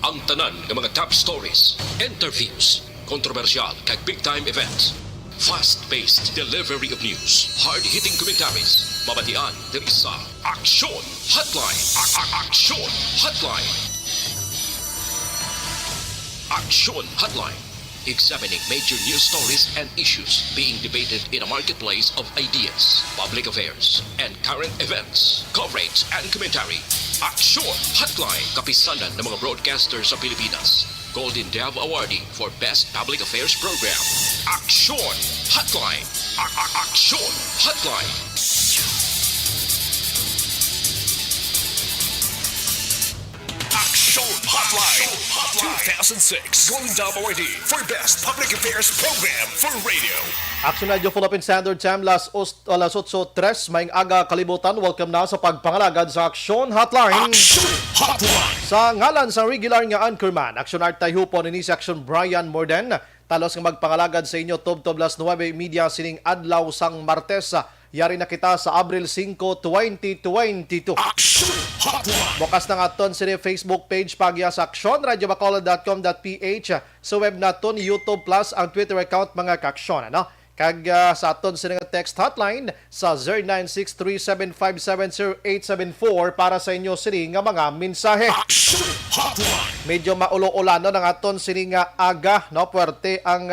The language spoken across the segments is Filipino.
Ang tanan ng mga top stories, interviews, kontrobersyal kag big-time events. Fast-paced delivery of news, hard-hitting commentaries, mabatian diri sa Aksyon Hotline. Aksyon Hotline. Aksyon Hotline. Examining major news stories and issues being debated in a marketplace of ideas, public affairs, and current events. Coverage and commentary. Aksyon Hotline. Kapisanan ng mga broadcasters sa Pilipinas. Golden Dove Awardee for Best Public Affairs Program. Aksyon Hotline. Aksyon Hotline. Aksyon Hotline 2006 Golden Dove Awardee for Best Public Affairs Program for Radio. Action Radio Philippine Standard Time, alas 8:03, maing aga kalibutan. Welcome na sa pagpangalagad sa Aksyon Hotline. Aksyon Hotline. Sa ngalan sa regular nga anchorman, Action Art Tayhupon ni si Action Brian Morden. Talos nga magpangalagad sa inyo Tub las 9 media sining adlaw sang Martes. Yari na kita sa Abril 5, 2022. Aksyon Hotline. Bukas na nga aton sa Facebook page pagya sa Aksyon, radiobacolod.com.ph, sa web naton, YouTube Plus, ang Twitter account mga Kaksyon. Ano? Kag sa aton sa text hotline sa 0963-757-0874 para sa inyo sini nga mga mensahe. Aksyon Hotline. Medyo maulo-ulano ng aton sini nga aga, no? Puwerte ang,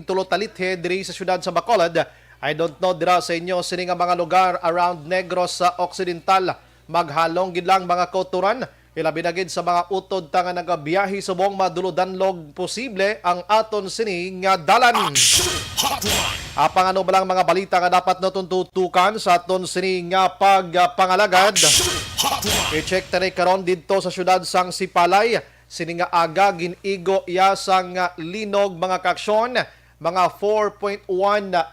tulo talithe diri sa syudad sa Bacolod. I don't know dira sa inyo sini nga mga lugar around Negros sa Occidental. Maghalong gid lang mga kauturan. Ilabi na gid sa mga utod ta nga nagabiyahe subong maduludanlog posible ang aton sini nga dalan. Aksyon Hotline. Apang ano ba lang mga balita nga dapat naton tutukan sa aton sini nga pagpangalagad. Aksyon Hotline. I-check tani karon didto sa syudad sang Sipalay. Sini nga aga ginigo iya sang linog mga kaksyon. Mga 4.1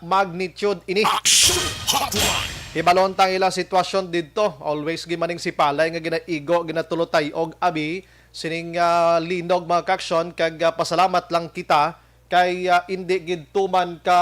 magnitude ini. Aksyon Hotline. Ibalontang ila sitwasyon dito. Always gimaning Sipalay nga ginaigo, ginatulotay og abi. Sining linog mga kaksyon. Kag pasalamat lang kita kay hindi gidtuman ka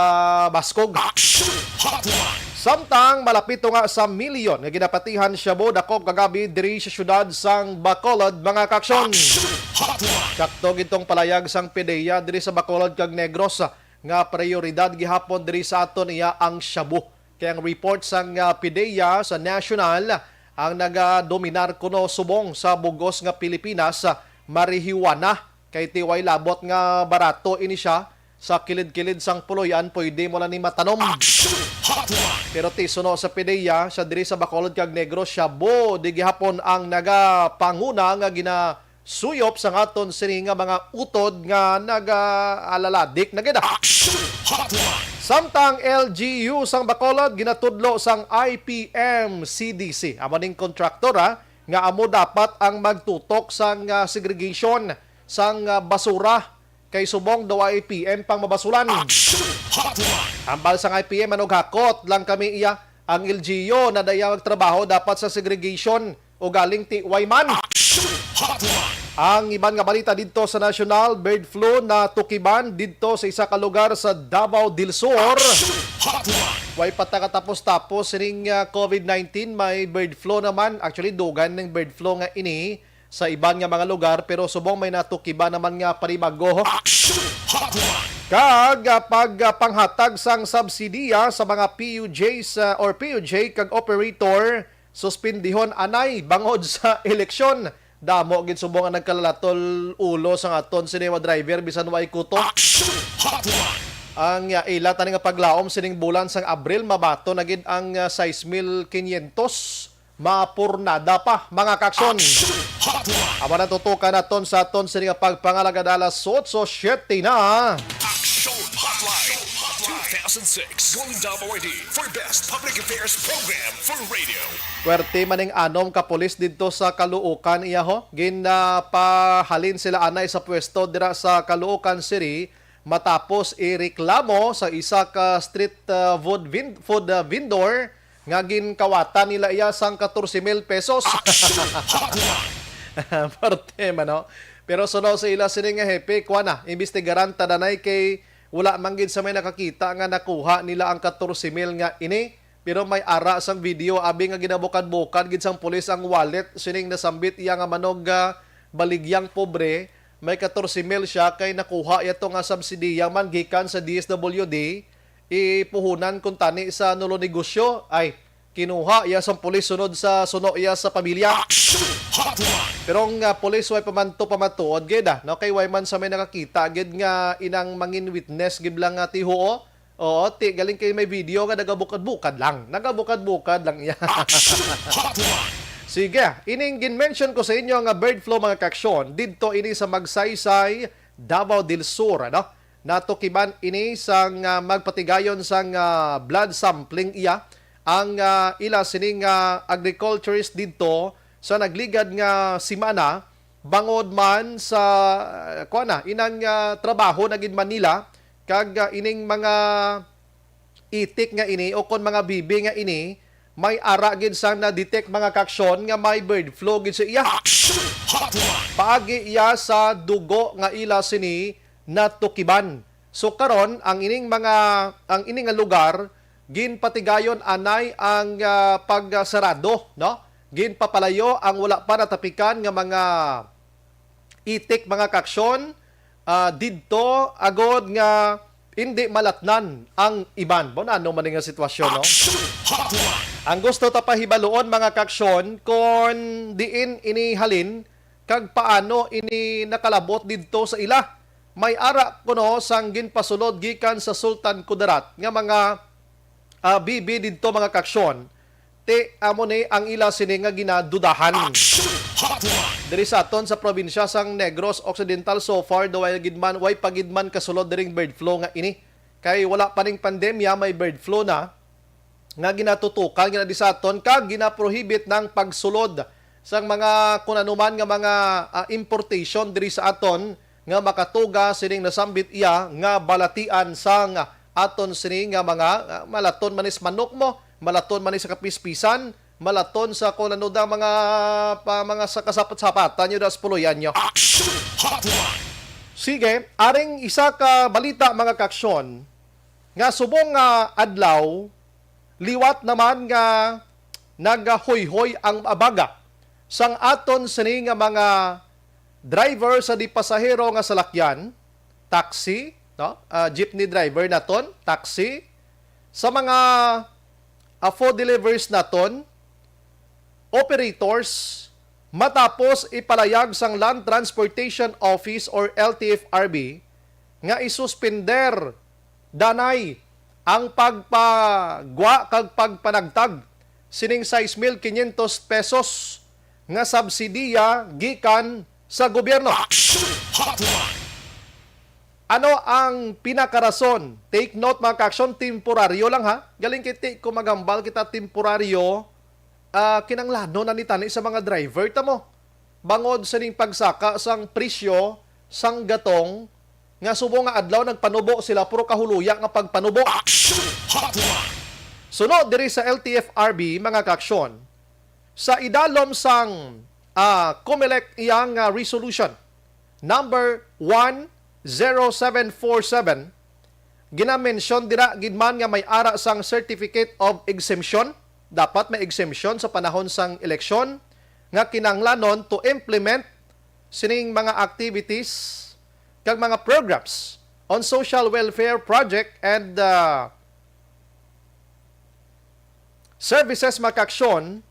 baskog. Aksyon Hotline. Samtang malapito nga sa milyon nga ginapatihan siya bo dako kagabi diri sa syudad sang Bacolod mga kaksyon. Aksyon Hotline. Sakto gitong palayag sang PDEA diri sa Bacolod kag Negros nga prioridad gihapon diri sa aton iya ang shabu. Kaya ang report sang PDEA sa national ang nagadominar kuno subong sa bugos nga Pilipinas marihiwana kay tiway labot nga barato ini siya sa kilid-kilid sang puloyan pwede mo lang ni matanom. Aksyon Hotline. Pero tisuno sa PDEA sa diri sa Bacolod kag Negros shabu di gihapon ang nagapanguna nga ginasuyop sa aton sini nga mga utod nga naga-alaladik na gina. Aksyon Hotline. Samtang LGU sang Bacolod ginatudlo sang IPM CDC. Amo ning kontraktor nga amo dapat ang magtutok sang segregation sang basura kay subong daw IPM pang mabasulan. Aksyon Hotline. Ambal sang IPM manog hakot lang kami iya ang LGU na daya magtrabaho dapat sa segregation o galing ti Wayman. Aksyon Hotline. Ang iban nga balita dito sa national bird flu na tukiban dito sa isa ka lugar sa Davao del Sur. Aksyon Hotline. Way patakatapos-tapos ring COVID-19 may bird flu naman. Actually dugan ng bird flu nga ini sa iban nga mga lugar pero subong may natukiban naman nga panibago. Aksyon Hotline. Kag pagpanghatag sang subsidiya sa mga PUJs or PUJ kag operator suspendihon anay bangod sa eleksyon. Damo gid subong ang nagkalalatol ulo sa aton sinewa driver bisan way kuto. Aksyon Hotline. Ang ila tani nga paglaom sining bulan sang Abril mabato na gid ang 6,500 mapurnada pa mga kakson. Aksyon Hotline. Aba na tutukan naton sa aton sining nga pagpangalaga dalas 8:07 na. Aksyon Hotline 2006 Golden Dove Awardee for Best Public Affairs Program for Radio. Puwerte maning anom ka pulis dito sa Caloocan iya ho. Ginapahalin sila anay sa pwesto dira sa Caloocan City matapos ireklamo sa isa ka street food vendor nga ginkawatan nila iya sang 14,000 pesos. Parte man no. Pero suno sa ila sini nga hepe kuha na imbestigaran tadanay kay wala man gid sa may nakakita nga nakuha nila ang 14,000 nga ini. Pero may ara sang video abi nga ginabukad-bukad gid sang pulis ang wallet sining nasambit iya nga manog baligyang pobre, may 14,000 siya kay nakuha yato nga subsidiya man gikan sa DSWD, ipuhunan kung tani sa nulo negosyo ay kinuha iya sa pulis sunod sa suno iya sa pamilya. Pero ang pulis way pamatuod gid no kay way man sa may nakakita gid nga inang mangin witness gid lang nga tihuo. Oo, galing kay may video nga nagabukad-bukad lang iya. Sige, ining gin-mention ko sa inyo nga bird flu mga kaksyon didto ini sa Magsaysay, Davao del Sur ano. Natukiban ini sang magpatigayon sang blood sampling iya ang ila sining agriculturist didto sa nagligad nga simana bangod man sa inang trabaho na gid Manila kag ining mga itik nga ini o kon mga bibi nga ini may ara gid sang na-detect mga kaksyon nga may bird flu gid sa iya. Paagi iya sa dugo nga ila sini natukiban. So karon ang ining nga lugar ginpatigayon anay ang pagsarado no. Ginpapalayo ang wala pa natapikan nga mga itik mga kaksyon didto agod nga hindi malatnan ang iban. Bon ano man nga sitwasyon no. Ang gusto ta pahibaluon mga kaksyon kung diin inihalin kag paano ini nakalabot didto sa ila. May ara kuno sang ginpasulod gikan sa Sultan Kudarat nga mga bibi didto mga kaksyon. Te amo ni ang ila sini nga ginadudahan. Diri sa aton sa probinsya sang Negros Occidental so far way pagidman kasulod diring bird flu nga ini. Kay wala pa ning pandemya may bird flu na nga ginatutukan ginadisaton kag ginaprohibit ng pagsulod sang mga kunanuman nga mga importation diri sa aton nga makatuga sining nasambit iya nga balatian sang aton sining nga mga malaton manis manok mo, malaton manis sa kapispisan, malaton sa kunano da mga sa kasapat-sapatan nyo das puluyan nyo. Sige, aring isa ka balita mga kaksyon nga subong adlaw liwat naman nga nagahoy-hoy ang abaga sang aton sini nga mga driver sa di pasahero nga salakyan, taxi, no? Jeepney driver naton, taxi, sa mga food deliveries naton, operators, matapos ipalayag sang Land Transportation Office or LTFRB nga isuspender danay ang pagpagwa kag pagpanagtag sining 6,500 pesos nga subsidiya gikan sa gobyerno. Ano ang pinakarason? Take note mga kaksyon, temporaryo lang ha. Galing kiti ko magambal kita temporaryo kinanglano na ni tani sa mga driver tamo. Bangod sa ning pagsaka sang presyo sang gatong nga subong nga adlaw nagpanubo sila puro kahuluya nga pagpanubo. Sunod diri sa LTFRB mga kaksyon sa idalom sang COMELEC iyang resolution number 10747 ginamention dira gidman nga may ara sang certificate of exemption. Dapat may exemption sa panahon sang eleksyon nga kinanglanon to implement sining mga activities kag mga programs on social welfare project and services makaksyon,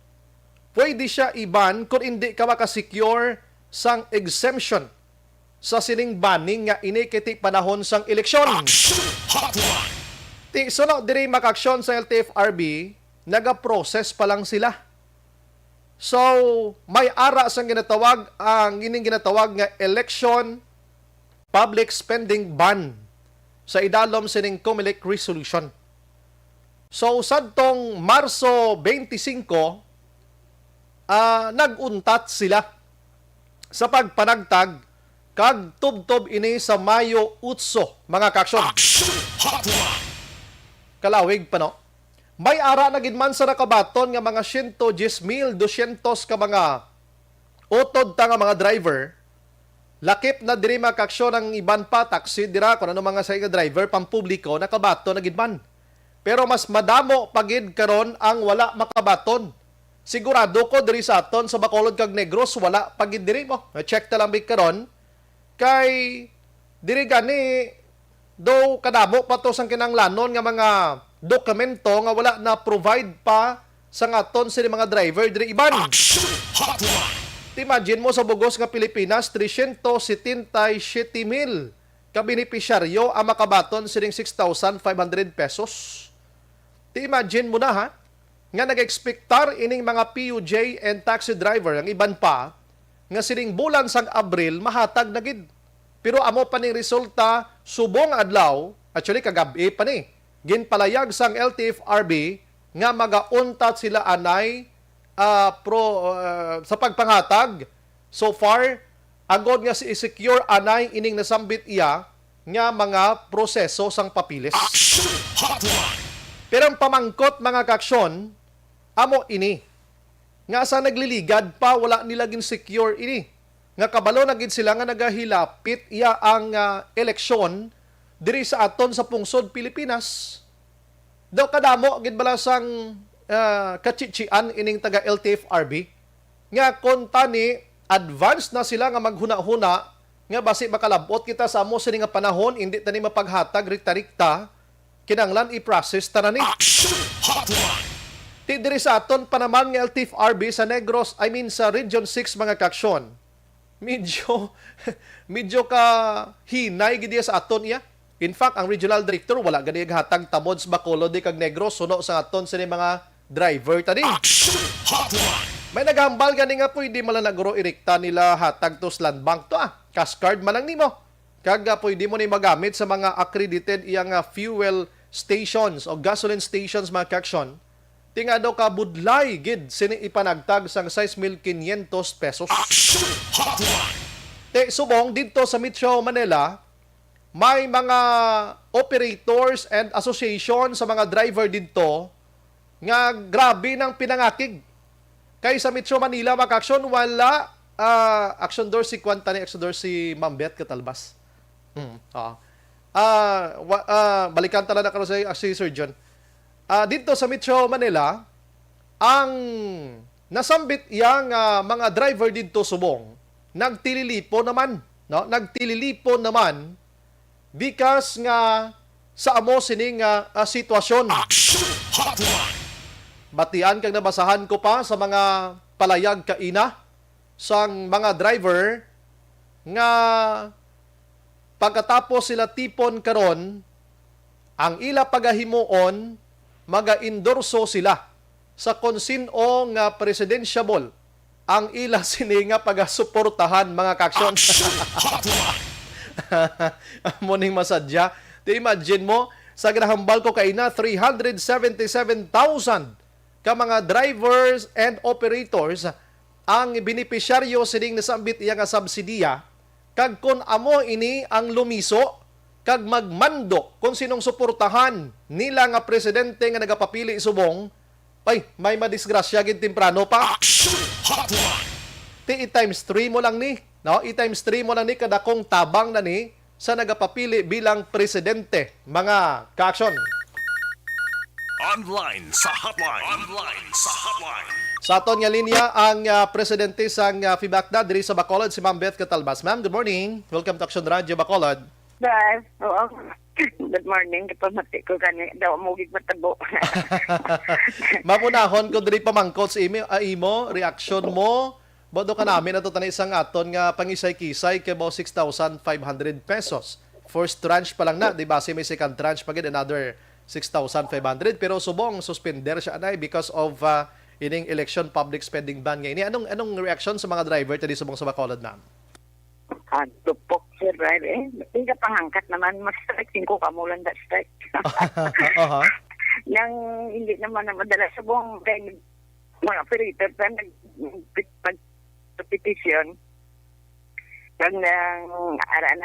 pwede siya iban kung hindi ka makasecure sang exemption sa sining banning nga inikiti panahon sang eleksyon. Sunod diri makaksyon sa LTFRB, naga-process pa lang sila. So, may ara sang ginatawag ang ining ginatawag nga election public spending ban sa idalom sining COMELEC resolution. So, sadtong Marso 25, naguntat sila sa pagpanagtag kag tubtob ini sa Mayo 8, mga kaksyon. Kalawig pa no? May ara na gid man sa nakabaton nga mga 110,200 ka mga utod ta nga mga driver. Lakip na diri makaksyon ang iban pa taxi dira kun ano mga sa driver pampubliko nakabaton na gid man. Pero mas madamo pagid karon ang wala makabaton sigurado ko diri sa aton sa Bacolod kag Negros wala pagid diri mo. Check ta lang big karon kay diri gani do kadamo pa to sang kinahanglanon nga mga dokumento nga wala na provide pa sa aton sini mga driver diri iban. Imagine mo sa bugos nga Pilipinas 377,000 ka benepisyaryo ang makabaton sining 6,500 pesos. Imagine mo na ha nga nag-expectar ining mga PUJ and taxi driver ang iban pa nga sining bulan sang Abril mahatag na gid. Pero amo pa ning resulta subong adlaw, actually kagabi pa ni. Ginpalayag sang LTFRB nga magauntat sila anay sa pagpanghatag. So far, agod nga si secure anay ining nasambit iya nga mga proseso sang papilis. Pero ang pamangkot mga kaksyon, amo ini. Nga sa nagliligad pa, wala nila gin secure ini. Nga kabalo na gid sila nga nagahilapit iya ang eleksyon diri sa aton sa pungsod Pilipinas. Daw kadamo gid balasang kachichian ining taga LTFRB nga konta ni advance na sila nga maghuna-huna nga basi makalabot kita sa amo sini nga panahon hindi tani mapaghatag rikta-rikta kinanglan i-process ta na ni. Ti diri sa aton pa naman nga LTFRB sa Negros, sa Region 6 mga kaksyon. Medyo ka hinay gid sa aton iya. In fact, ang regional director wala gani hatag tamod sa Bacolod kag Negros suno sa aton sini mga driver tani. May naghambal gani nga pwede malanagro irikta nila hatag to land bank to cash card man lang nimo. Kag pwede mo ni magamit sa mga accredited iyang fuel stations o gasoline stations mga kaksyon. Tinga daw ka budlay gid sini ipanagtag sang 6,500 pesos. Te subong dito sa Metro Manila, may mga operators and association sa mga driver dito nga grabe ng pinangakig. Kay sa Metro Manila, maka-action, wala action door si Kwanta ni action door si Mambet Katalbas. Balikan tala na karon sa si Sir John. Dito sa Metro Manila, ang nasambit yang mga driver dito subong, nagtililipo naman, no? Nagtililipo naman because nga sa amo sining sitwasyon. Batian kang nabasahan ko pa sa mga palayag kaina sang mga driver nga pagkatapos sila tipon karon ang ila pagahimuon maga-endorso sila sa konsino nga presidential ang ila sini nga pagasuportahan mga kaksyon. Morning masadya. Imagine mo, sa ginahambal ko kaina, 377,000 ka mga drivers and operators ang benepisyaryo sining nasambit iya nga subsidiya. Kag kun amo ini ang lumiso, kag magmando kung sinong suportahan nila nga presidente nga nagapapili subong, may madisgrasya gid temprano pa. Ti times 3 mo lang ni, no? I-times 3 mo lang ni kada kong tabang na ni sa nagapapili bilang presidente, mga ka-aksyon. Online sa hotline. Sa aton nga linya ang presidente sang FIBACNA diri sa Bacolod si Ma'am Beth Catalbas. Ma'am, good morning. Welcome to Action Radio Bacolod. Dahil, oo. Good morning. Kapamati ko gani. Daw mugig matabo. Mamunahon ko diri pamangkot sa imo, reaction mo. Bodo ka namin ato tanay isang aton nga pangisay-kisay kay about 6,500 pesos. First tranche pa lang na, di ba? May second tranche pa gid another 6,500 pero subong suspender siya anay because of ining election public spending ban nga ini. Anong reaction sa mga driver tadi subong sa Bacolod na? Tupok sir, right? Hindi ka pangangkat naman. Mas strike 5 ka mo lang that strike. Nang hindi naman na madala sa buong mga operator pa nagpag-petition kang araan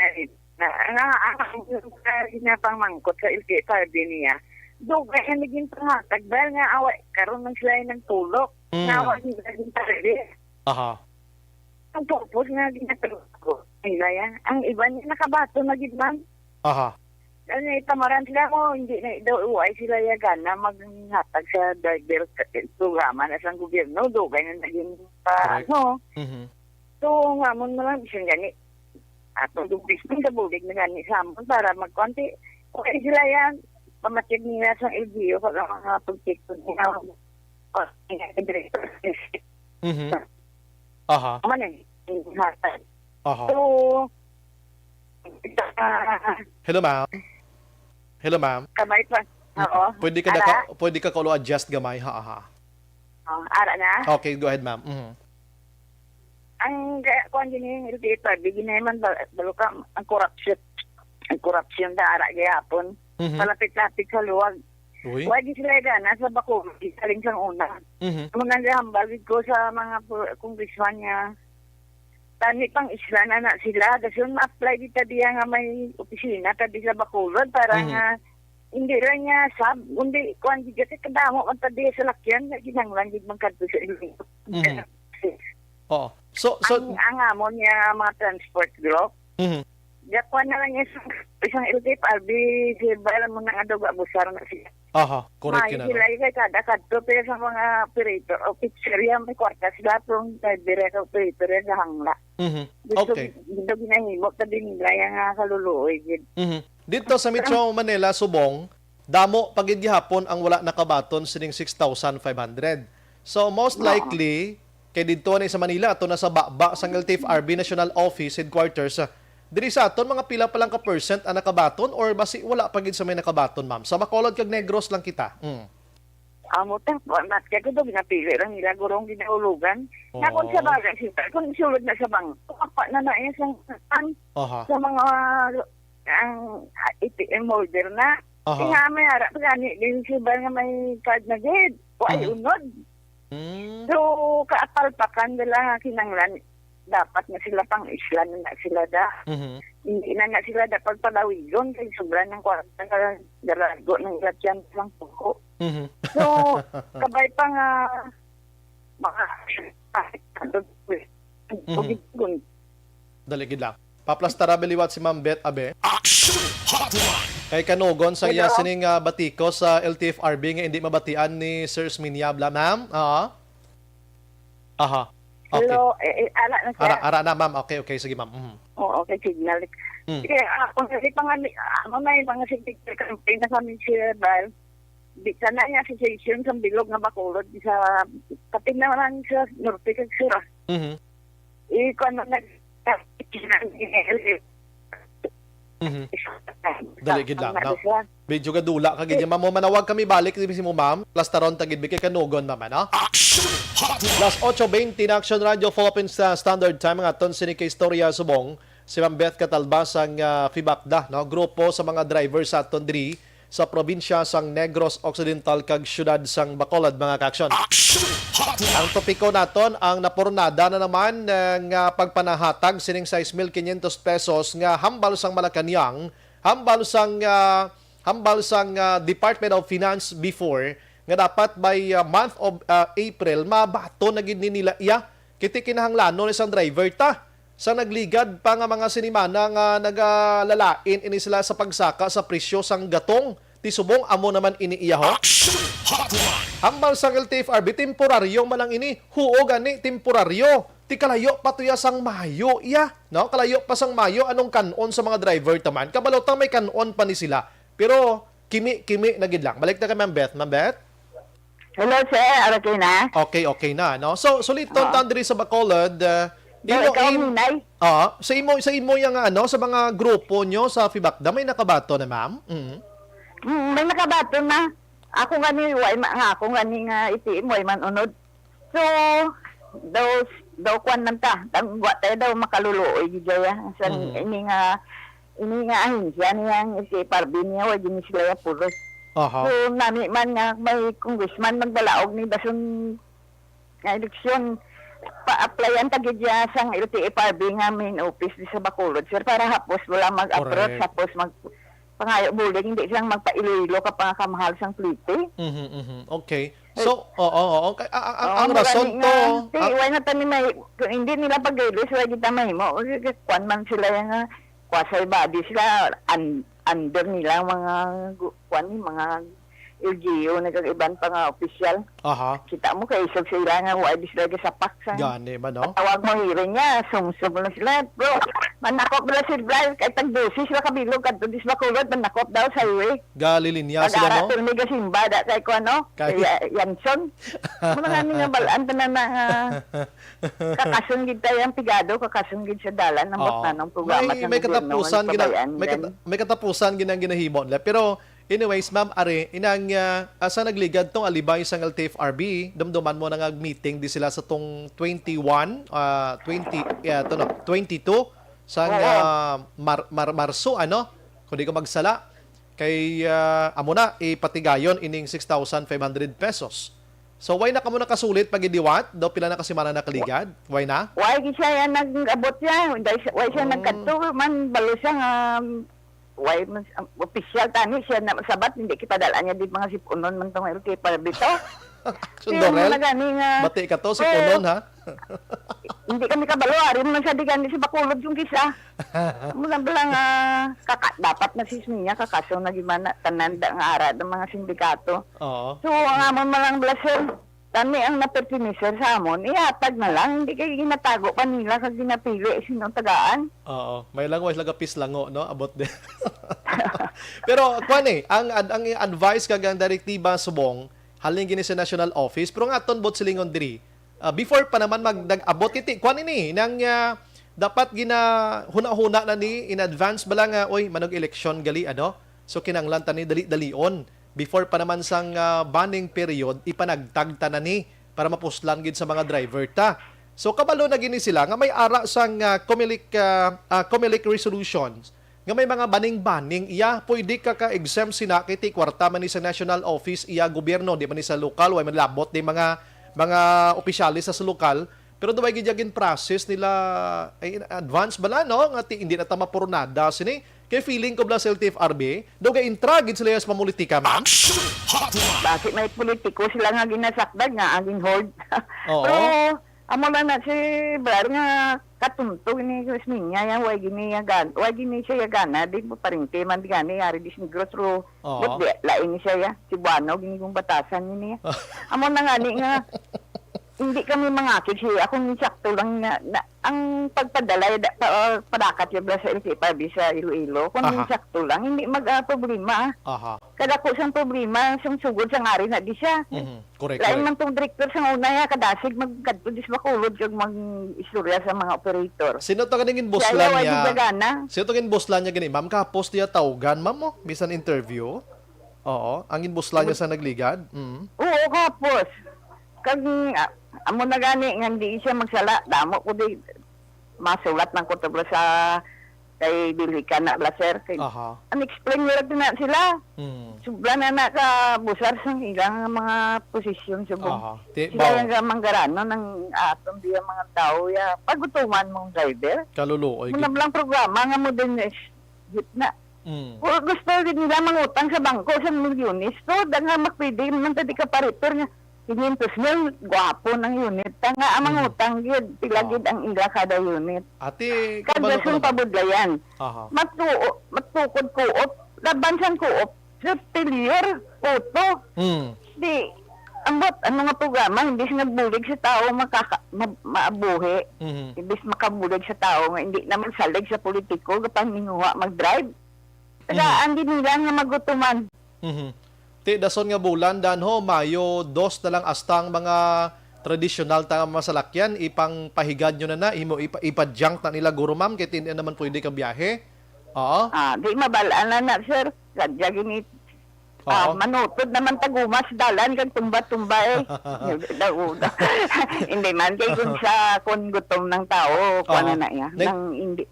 na ang mangkot sa LTFRB niya. Dugay na naging pangatag dahil nga away karon man sila ng tulok. Nawa nila naging tarili. Ang purpose nga ginatulog ko. Ang iba niya nakabato na gitman. Ano tamaran sila mo, hindi na daw uway sila yagan na hatag sa driver programa na sa gobyerno, dugay na naging Correct. ano. So, nga mo naman, isang gani, atong dubis sa bulig na gani sa amon para magkonti. Okay sila yan, pamatig nila sa LGU pag ang mga pagtikod nila. Aha. Ano hatag. Aha. So, Hello, ma'am. Hello, ma'am. kamay pa. Oo. Pwede ka pwede ka kaulo adjust gamay ha. Aha. Ara na. Okay, go ahead, ma'am. Ang kung din yung dito, bigyan naman balo ka ang corruption. Ang corruption da ara gayapon. Palapit-lapit sa luwag. Uy. Wagi sila gana sa bako, isaling sang una. Mga nahambal ko sa mga congressman niya. Tani pang isla na sila. Kasi yung ma-apply dito diya nga may opisina tadi sa Bacolod para nga hindi rin niya kundi kung hindi kasi kadamo ang tadi sa lakyan na ginanglan gid man kadto sa ilong. Oo. So Ang amon niya mga transport group. Gakuan na lang isang LTFRB si bayan mo nang adoga busar na siya. aha, correct May yun. sila kay kada kadto pero sa mga operator o pizzeria may kwarta sila pong direct operator sa hangla. Okay. Dito ginahimo ta din nila yang kaluluoy gid. Dito sa Metro Manila, Subong, damo pagid gihapon ang wala nakabaton sining 6,500. So most likely kay dito ni sa Manila ato na sa baba sang LTFRB National Office Headquarters. Diri sa aton mga pila pa lang ka percent ang nakabaton or basi wala pagid sa may nakabaton, ma'am. Sa Bacolod kag Negros lang kita. Amo ta mat kay ko ginapili ra nila gurong ginaulugan. Oo. Na kung sa bagay sila kung sulod na sa bangko pa na iya Aha. sa mga ang ATM holder na. Aha. Nga may harap gani din siya nga may card na gid. Why unod? So kaapalpakan nila kinanglan dapat na sila pang isla na sila da. Hindi na sila dapat palawigon kay sobra ng kwarta na dalago ng ilatyan ng puko. So, kabay pa nga mga Daligid lang. Paplastara biliwat si Ma'am Beth Abe. Action Hotline. Kay kanugon sa iya sining batiko sa LTFRB nga hindi mabatian ni Sir Sminyabla, ma'am. Aha. Okay. Hello, ala na siya. Ara na, ma'am. Okay, sige, ma'am. Oo, okay, signal. Kaya kung kasi may mga signature campaign na kami siya, Bal, di sana niya association sa bilog na Bacolod sa kapit naman sa Norte kag Sura. Kung ano Daligid lang, no? Medyo gadula kagid ma'am. Mo manawag kami balik si mo, ma'am. Plastaron tagid kay kanugon, ma'am, no? Action Hotline. Plus 8:20 na Action Radio Philippines Standard Time nga ton sini kay Istorya Subong. Si Ma'am Beth Catalbas ang Fibakda, no? Grupo sa mga drivers sa aton diri sa probinsya sang Negros Occidental kag syudad sang Bacolod, mga ka-action. Action Hotline. Ang topiko naton ang napurnada na naman ng pagpanahatag sining 6,500 pesos nga hambal sang Malacañang, hambal sang Department of Finance before nga dapat by month of April mabato na gid ni nila iya kiti kinahanglanon isang driver ta sa nagligad pa nga mga sinimana nga nagalalain ini sila sa pagsaka sa presyo sang gatong ti subong amo naman ini iya ho. Action Hotline. Hambal sang LTFRB temporaryo malang ini huo gani temporaryo ti kalayo patuya sang Mayo iya, no? Kalayo pa sang Mayo anong kanon sa mga driver taman kabalotang may kanon pa ni sila pero kimi na gid lang. Balik na kay Ma'am Beth. Ma'am Beth? Hello, sir. Okay na? Okay na, no? So suliton diri sa Bacolod sa imo yang sa mga grupo nyo sa Fibakda may nakabato na, ma'am? May nakabato na. Ako gani, ako gani nga iti mo, man unod. So, daw kwan man ta. Tangwa tayo daw makaluluoy, gijaya. Ini nga ahinsya niyang iti parbi niya, wag yun sila pulos. So, nami man nga, may congressman magdalaog ni Bason nga eleksyon. Pa-applyan tagid ya sang LTFRB nga main office di sa Bacolod, sir, para hapos wala mag-approach, hapos pangayo bulig, hindi siyang magpaililo kapag kamahal sang plite. Okay. So, ang rason to... Why na tani may, kung hindi nila pag-release, why kita may mo, kwan man sila yung quasi body sila, under nila mga, kwan mga LGU na kag-iban pa nga opisyal. Aha. Kita mo kay isog sila nga wa di sila sa paksa. Gani man, no? Tawag mo hearing niya, sumsum na sila. Bro, manakop na sila, kahit tag-dosis sila kabilog, kadto dis bakulod, manakop daw sa highway. Galilinya sila, no? Pag-aratul ni Gasimba, da kay ko ano, kay Yanson. Muna nga nga balaan ta na kakasong gid tayo ang pigado, kakasong gid sa dalan, ng bot na ng programa. May katapusan, may katapusan ginang ginahimo nila. Pero, anyways, ma'am, are, inang asa nagligad tong alibay sa LTFRB, dumduman mo nang meeting di sila sa tong 22 sa Marso, ano? Kung di ko magsala, kay amo na ipatigayon ining 6,500 pesos. So, why na ka mo nakasulit pag idiwat? Daw pila na kasi mana nakaligad? Why na? Why siya nag-abot siya? Why siya nagkanto? Man, balo siya nga why official tani siya na sabat hindi kita dalaan niya di mga sipunon man tong LK para dito. Sundorel, bati ka to, sipunon ha? Hindi kami kabalo, arin man siya di gani si Bakulod yung kisa. Mula bilang dapat na sisminya kakaso na gimana tananda nga ara ng mga sindikato. Oo. So ang amon malang blaser, tani ang napertiniser sa amon, ihatag na lang, hindi kayo ginatago pa nila kag ginapili sinong tagaan. Oo, may lang wala gapis lango, no, about de. Pero kuan ang advice kag ang direktiba subong halin gini sa national office, pero nga aton bot silingon diri. Before pa naman magdag-abot kiti kuan ini nang dapat gina huna-huna na ni in advance bala nga oy manog election gali ano. So kinanglan ta ni dali-dalion before pa naman sang banning period ipanagtag ta na ni para mapuslan gid sa mga driver ta. So kabalo na gini sila nga may ara sang COMELEC resolutions nga may mga baning-baning iya pwede ka-exempt sina kiti kwarta man ni sa national office iya gobyerno di man ni sa lokal way man labot di mga opisyalis sa lokal pero duway gid yagin process nila ay advance bala no nga hindi na ta mapurnada sini kay feeling ko bla sa LTFRB daw kay intragid sila sa politika ma'am. Bakit may politiko sila nga ginasakdag nga aging hold. Oo. Pero amo na si Brar nga katuntog ni Krisminya yan way gini siya gana di mo paringke man di gani ari dis negro ro but lain siya ya si Buano gini kong batasan ni niya. Amo na nga ni nga hindi kami mangakit siya. Akong sakto lang na ang pagpadala padakat yung sa LTFRB sa Iloilo. Kung sakto lang, hindi mag-problema. Kada ko siyang problema, siyang sugod sa ngari na di siya. Correct. Lain man tong director sa una ya, kadasig magkadto dis makulod kag mag-istorya sa mga operator. Sino to kaningin boslan niya? Sino to kaningin boslan niya gani? Ma'am, kapos niya tawgan, ma'am mo? Bisan interview? Oo. Ang inboslan niya sa nagligad? Oo, kapos. Kag amo na gani nga hindi siya magsala damo ko di masulat ng kutublo sa kay Bilika na blaser kay explain nila din na sila subra na ka busar sa ilang mga posisyon subong sila nga manggarano ng aton diya mga tao ya pagutuman mong driver kaluluoy muna lang programa nga modernize na gusto din nila mangutang sa bangko sa milyones so da nga makpili man tadi ka paritor nga 500 mil, gwapo ng unit. Tanga amang utang gid, pila gid ang ila kada unit. Ati, kabalo ko pabudlayan. Matukod kuop, labansan kuop, sa tilier, auto. Di, ambot, ano nga programa, hindi siya nagbulig sa tao maabuhi. Ibis makabulig sa tao, nga hindi na magsalig sa politiko, kapag ninguha mag-drive. Tagaan din nila nga magutuman. Ti dason nga bulan danho Mayo 2 na lang astang mga traditional ta masalakyan ipang pahigad nyo na imo ipadjunk na nila guro ma'am kay tin naman pwede ka biyahe. Oo. Di mabalaan na sir. Sadya gini manutod naman tagumas dalan kag tumba-tumba Hindi man kay kun sa kun gutom ng tao kuno na ya. Nang hindi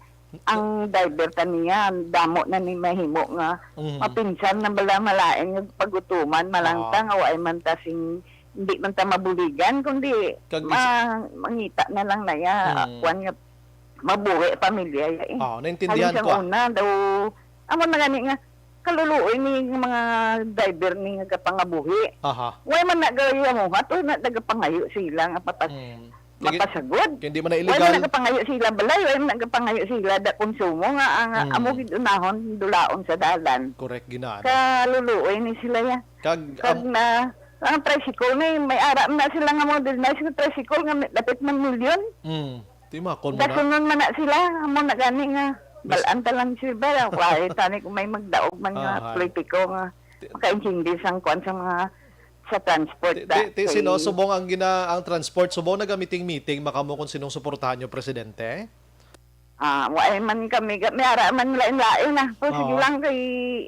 ang driver taniya damo na ni mahimo nga mapinsan na bala malain yung pagutuman malangtang away man ta sing hindi man ta mabuligan kundi mangita na lang na ya kwan nga mabuhi pamilya ya naintindihan ko una daw amo na gani nga kaluluoy ni mga driver ni nga kapangabuhi way man na gaya mo ato na nagapangayo sila nga patas mapasagod. Hindi man na Wala illegal. nagapangayo sila balay, wala nagapangayo sila da konsumo nga ang amo gid unahon dulaon sa dalan. Correct ginaan. Kaluluoy ni sila ya. Kag na ang tricycle ni may ara na sila nga modernize nga tricycle nga dapat man milyon. Di makon mo na. Dasunon man na sila amo na gani nga balaan ta lang sila wala tani kung may magdaog man nga politiko nga makaintindi sang kuan sa mga sa transport Ti sinusubong ang transport subong na gamiting meeting makamo kung sinong suportahan nyo presidente. Wala man kami may ara man lain-lain na. So sige lang kay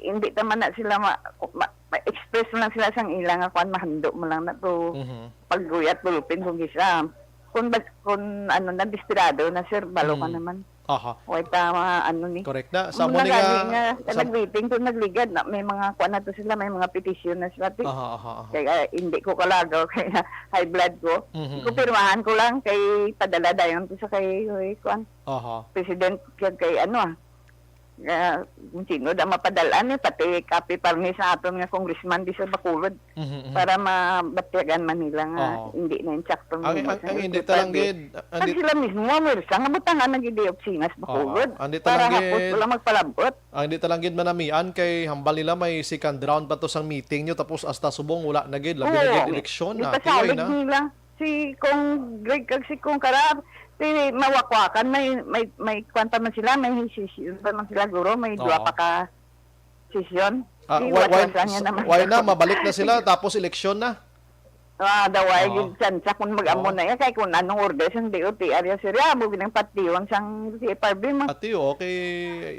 hindi naman na sila ma-express mo lang sila sang ilang kuan mahando mo lang na to pagguyat bulupin kung isa. Kung ano na desperado na sir balo ka naman. Wait tama ano ni. Correct na. Sa mo nga nag-waiting to nagligad na may mga kuan na to sila may mga petition na sila. Kaya hindi ko kalagaw kaya high blood ko. Ko pirmahan ko lang kay padala dayon ko sa kay kuan. President kay ano kung sino da mapadalaan pati copy parni sa aton nga congressman di sa Bacolod para mabatigan man nila nga hindi na insakto ang hindi talanggid sila mismo mersa nga butangan nang gidi opsinas Bacolod para hapos wala magpalabot ang hindi talanggid manamian kay hambal nila may second round pa to sang meeting nyo tapos hasta subong wala na gid labi na gid eleksyon na tiway na nila si kung Greg kag si kung Karab mawakwakan may kwanta man sila may session pa man sila guro may dua pa ka session why na mabalik na sila tapos eleksyon na daway gid sa kung mag-amo na ya kay kung anong order sang DOT area sila mo ginang patiwan sang CFRB mo ati okay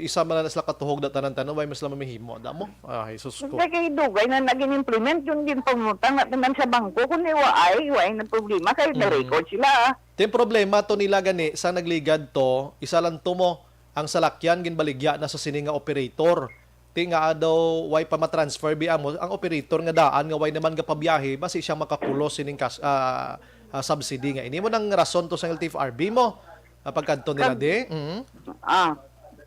isa man na sila katuhog da tanan-tanan way mas la mamihimo damo Jesus ko kay dugay na naging implement yung din pangutang natin sa bangko kun way na problema kay na record sila Yung problema to nila gani sa nagligad to, isa lang to mo ang salakyan ginbaligya na sa sininga operator. Ti nga daw way pa ma-transfer biya mo ang operator nga daan nga way naman ga pabiyahe basi siya makakulo sining subsidy nga. Ini mo nang rason to sa LTFRB mo pagkadto nila di.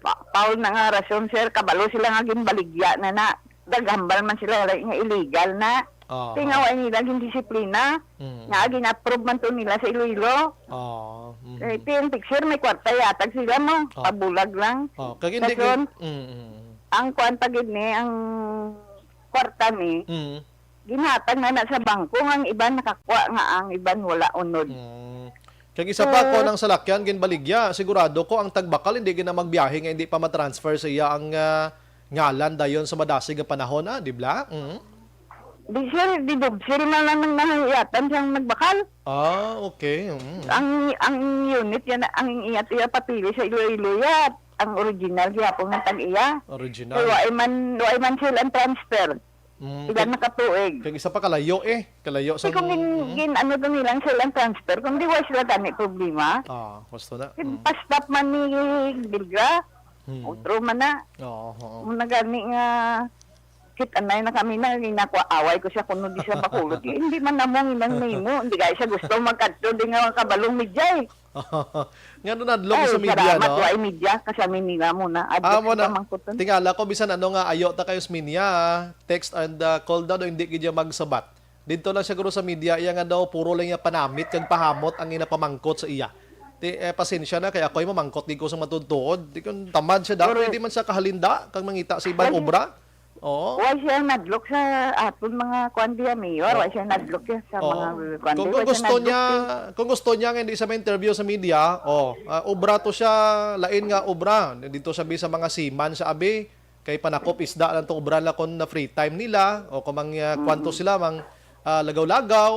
Paul na nga rason sir kabalo sila nga ginbaligya na dagambal man sila nga illegal na. Tingawa nila yung disiplina nga gin-approve man to nila sa Iloilo. Yung picture may kwarta yatag sila mo. Pabulag lang. Ang kwarta gid ni ang kwarta ni ginhatag na sa bangko ang iban nakakwa nga ang iban wala unod. Kag isa pa ko ng salakyan ginbaligya sigurado ko ang tagbakal hindi gina magbiyahe nga hindi pa ma-transfer sa iya ang ngalan dayon sa madasig nga panahon di ba? Di sir man lang nang nahiyatan siyang nagbakal. Okay. Ang unit yan, ang iyat iya papili sa Iloilo ya, ang original gyapon ng tag-iya. Original. Kaya way man sila ang transfer. Ilan nakatuig. Kag isa pa kalayo kalayo sa kung ano to nilang sila ang transfer, kung di way sila tani problema. gusto na. Pastap man ni Bilga. Otro man na. Muna gani nga anay na kami na ginakwa away ko siya kuno di siya Bacolod hindi man namong inang nimo hindi kaya siya gusto magkadto di nga kabalong media ngano nadlog sa media no ay media kasama nila muna tingala ko bisan ano nga ayo ta kayo sa media text and call daw hindi gid magsabat dito lang siguro sa media iya nga daw puro lang ya panamit kag pahamot ang inapamangkot sa iya pasensya na kaya ako'y mamangkot di ko sa matudtuod di kun tamad siya daw hindi man sa kahalinda kag mangita sa ibang obra. Why siya nadlok sa aton mga kwandiya mayor? Why siya nadlok sa mga kwandiya? Kung gusto niya nga hindi sa interview sa media, obra to siya, lain nga obra. Dito sabi sa mga seaman sa abi, kay panakop isda lang to obra la kon na free time nila, o kung kwanto sila, mang lagaw-lagaw,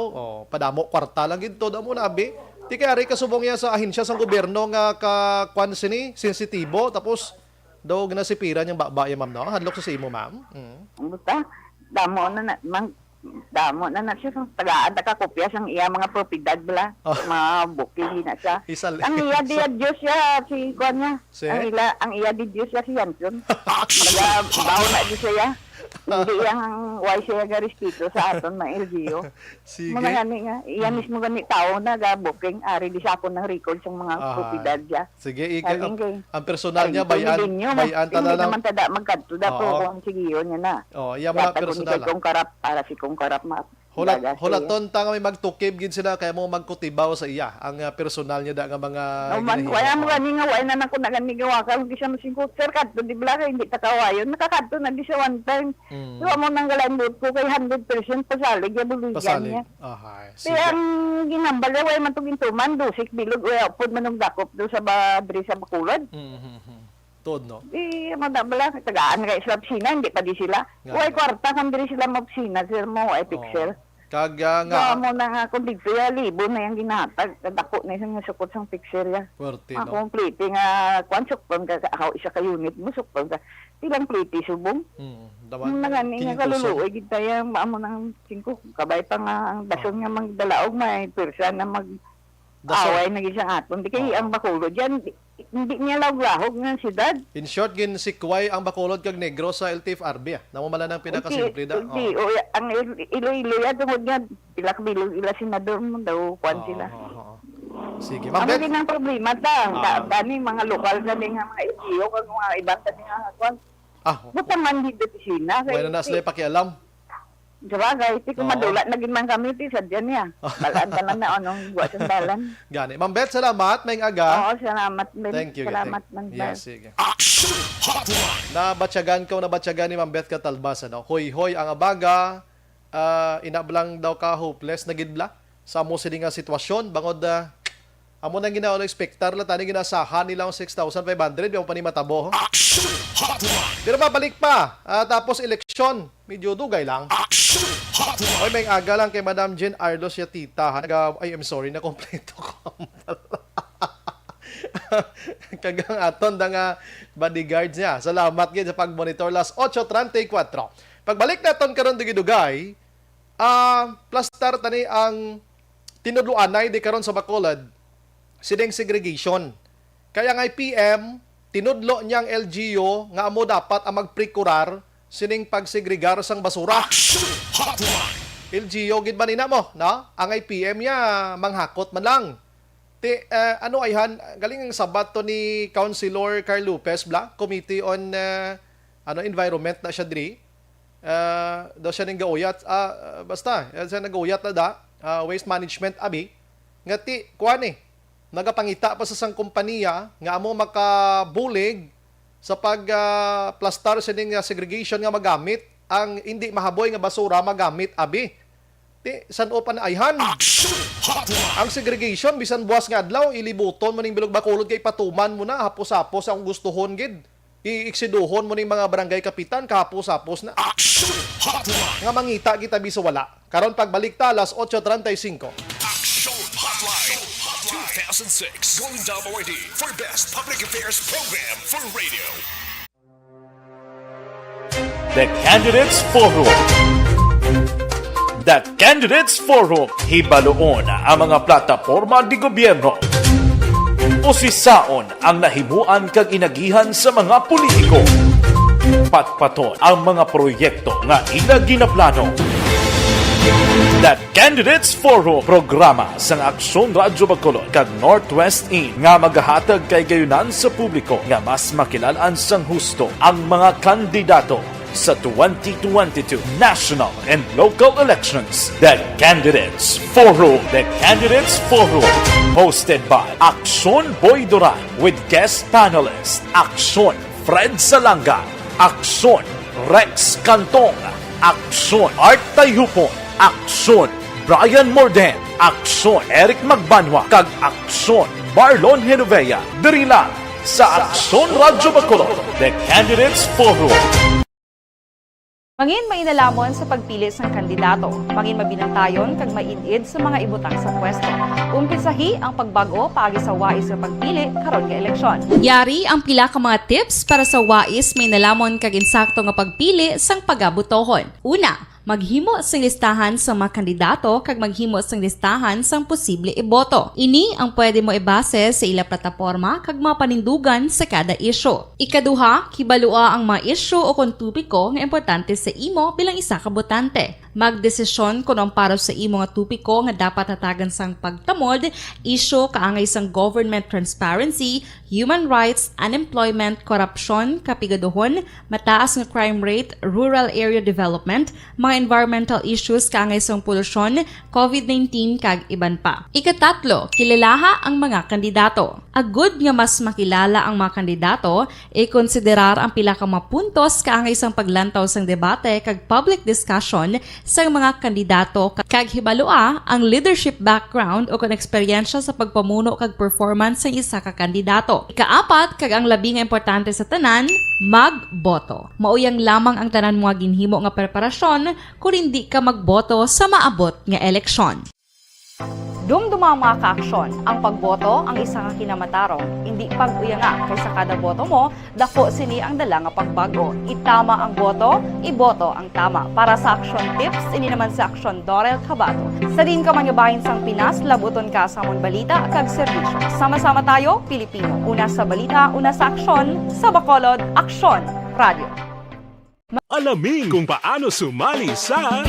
padamo kwarta lang gito, damo na abi. Di kaya rin kasubong niya sa ahinsya sa gobyerno nga kakwan sini, sensitibo, tapos daw ginasipiran yung bakbaya, ma'am, no? Hadlok sa imo, ma'am. Buta, damo na siya. Tagaan ka kopya sang iya mga propiedad bala. Mga booking na siya. Ang iya di Diyos siya, si Kwan niya. Ang iya di Diyos siya, si Yanson. Bawo na di siya. Hindi yung why siya garistito sa aton na LGO. Sige. Mga gani nga. Iya mismo gani tao na booking. Ari di sa ako ng record sa mga propiedad siya. Sige, ang personal niya, bayan ta na lang. Hindi naman tada magkadto da po kung sige yun niya na. Iya mga personal. Kung karap, para si kung karap Hulaton ta nga may magtukib gid sila kaya mo magkutibaw sa iya ang personal niya da nga mga Man, wala mo gani nga, wala na nako naganigawa ka, hindi siya masingkot. Sir, kadto, di ba hindi takawayon. Nakakadto na di siya one time. So, mo nang galamot ko kay 100% pasalig, ya bulugan pasalig. niya. Ahay. Kaya ang ginambal, wala man itong intuman, dusik, bilog, wala po man ng dakop doon sa badri sa Bacolod. Tod, no? Di, madabala, tagaan kayo sa opisina, hindi pa di sila. Nga, Wala nga. kwarta, kang diri sila maopisina, sir mo, ay pixel. Kaga Nga nga, mo na nga, kung digso ya, libo na yung ginatag, kadako na isang sukot sang pixel ya. puwerte, Ang no? complete nga, kwan sukton ka, ako isa ka unit mo, sukton ka. Tilang pliti subong. Daman, Ang nagani nga kinintuso. kaluluoy, gita yung maamo ng 5, kabay pa nga ang dason nga magdalaog, may persa na mag-away na isang aton. Di kayo ang Bacolod dyan, hindi niya lawlahog ng siyudad. In short, gin sikway ang Bacolod kag Negros sa LTFRB. Namo mala ng pinakasimple da. Hindi, o, ang Iloilo yan, tungod nga, pilak bilog ila senador mo daw, kwan sila. Sige, Ang Ma'am Beth. din ang problema dani mga lokal sa nga mga LGO, kag mga ibang sa nga kwan. Butang man dito pisina. Bueno na sila pakialam. Sabagay, ti ko madula, naging man kami, ti sadya niya. Balaan ka lang na anong buwas ang dalan. Gani. Ma'am Beth, salamat. Mayng aga. Oo, salamat. Ben. Thank you. Salamat, thank man. Yes, sige. Action Hotline. Nabatyagan ni Ma'am Beth Katalbas. Ano? Hoy, ang abaga, inablang daw ka hopeless na gidla sa mo sini nga sitwasyon. Bangod, amo nang ginawa expectar la tani ginasahan nilang 6,500 yung panimatabo. Action Hotline. Pero mabalik pa. Tapos eleksyon, medyo dugay lang. Action Hotline. Oy, may aga lang kay Madam Jen Arlos ya tita. Ay, I'm sorry, na kompleto ko. Kagang aton da nga bodyguards niya. Salamat gid sa pag-monitor las 8:34. Pagbalik naton karon digidugay, plastar tani ang tinudluanay di karon sa Bacolod sining segregation. Kaya nga PM tinudlo niyang LGU nga amo dapat ang magprekurar sining pagsegregar sang basura. Action Hotline. LGU gid ba nina mo, no? Ang IPM niya manghakot man lang. Ano ayhan galing ang sabat to ni Councilor Carl Lopez bla, Committee on Environment na siya diri. Daw siya ning gauyat basta siya nagauyat na da waste management abi ngati kuan nagapangita pa sa sang kompanya nga amo makabulig sa plastar sining segregation nga magamit ang hindi mahaboy nga basura magamit abi. San pa na ayhan? Action Hotline. Ang segregation bisan buwas nga adlaw ilibuton mo ning bilog Bacolod kay patuman mo na hapos-hapos ang gustuhon gid. Iiksiduhon mo ning mga barangay kapitan kahapos-hapos na. Action Hotline. Nga mangita kita biso wala. Karon pagbalik ta alas 8:35. Action Hotline. 2006 Golden Dome Award for Best Public Affairs Program for Radio. The Candidates Forum. The Candidates Forum. Hibaloon ang mga plataporma di gobyerno. Usisaon ang nahimuan kag inagihan sa mga politiko. Patpaton ang mga proyekto nga ila ginaplano. The Candidates Forum, programa sang Aksyon Radyo Bacolod kag Northwest In nga magahatag kay gayunan sa publiko nga mas makilalan sang husto ang mga kandidato sa 2022 national and local elections. The Candidates Forum. The Candidates Forum. Hosted by Aksyon Boy Duran with guest panelists Aksyon Fred Salanga, Aksyon Rex Cantong, Aksyon Art Tayupon, Aksyon Brian Morden, Aksyon Eric Magbanwa, kag Aksyon Marlon Genovea. Diri lang sa Aksyon Radyo Bacolod. The Candidates Forum. Mangin mainalamon sa pagpili ng kandidato, mangin mabinantayon kag mainid sa mga ibutang sa pwesto. Umpisahi ang pagbago paagi sa wais sa pagpili karon nga eleksyon. Yari ang pila ka mga tips para sa wais may nalamon kag insakto nga pagpili sang pagabutohon. Una, maghimo sang listahan sa mga kandidato kag maghimo sang listahan sang posible iboto. Ini ang pwede mo ibase sa ila plataporma kag mga panindugan sa kada isyu. Ikaduha, kibalua ang mga isyu o kontubiko nga importante sa imo bilang isa ka botante. magdesisyon kung ang para sa imo nga tupiko nga dapat hatagan sang pagtamod, isyu kaangay sang government transparency, human rights, unemployment, korupsyon, kapigaduhon, mataas nga crime rate, rural area development, mga environmental issues kaangay sang polusyon, COVID-19 kag iban pa. Ikatatlo, kilalaha ang mga kandidato. Agud nga mas makilala ang mga kandidato, i-konsiderar ang pila ka mga puntos kaangay sang paglantaw sang debate kag public discussion sa mga kandidato kag hibalua ang leadership background o kon eksperyensya sa pagpamuno kag performance sa isa ka kandidato. Ikaapat kag ang labi nga importante sa tanan, magboto. Mauyang lamang ang tanan mga ginhimo nga preparasyon kung hindi ka magboto sa maabot nga eleksyon. Dumduma ang mga kaaksyon. Ang pagboto ang isa nga kinamatarong. Hindi pag-uya nga kaysa kada boto mo, dako sini ang dala nga pagbago. Itama ang boto, iboto ang tama. Para sa action tips, ini naman sa action Dorel Cabato. Sa din ka manyabahin sang Pinas, labuton ka sa amon balita kag serbisyo. Sama-sama tayo, Pilipino. Una sa balita, una sa aksyon, sa Bacolod, Aksyon Radio. Alamin kung paano sumali sa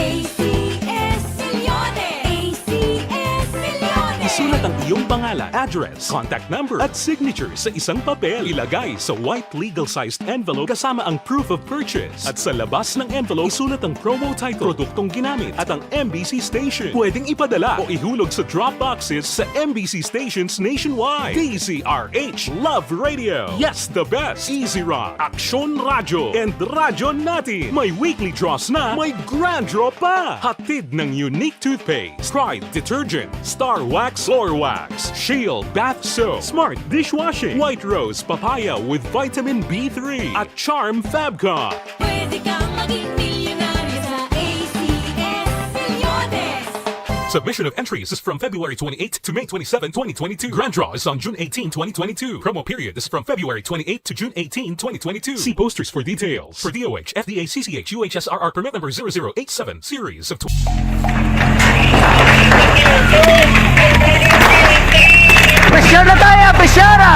Isulat ang iyong pangalan, address, contact number at signature sa isang papel. Ilagay sa white legal-sized envelope kasama ang proof of purchase. At sa labas ng envelope, isulat ang promo title, produktong ginamit at ang MBC station. Pwedeng ipadala o ihulog sa drop boxes sa MBC stations nationwide. DZRH Love Radio. Yes, the best. Easy Rock, Aksyon Radio, and Radyo Natin. May weekly draws na, may grand draw pa. Hatid ng unique toothpaste, Pride Detergent, Star Wax Floor Wax, Shield Bath Soap, Smart Dishwashing, White Rose Papaya with Vitamin B3, at Charm Fabcon. Pwede kang maging milyonaryo sa ACS Milyones. Submission of entries is from February 28 to May 27, 2022. Grand draw is on June 18, 2022. Promo period is from February 28 to June 18, 2022. See posters for details. For DOH, FDA, CCH, UHSRR permit number 0087, series of Besyara tayo! Besyara!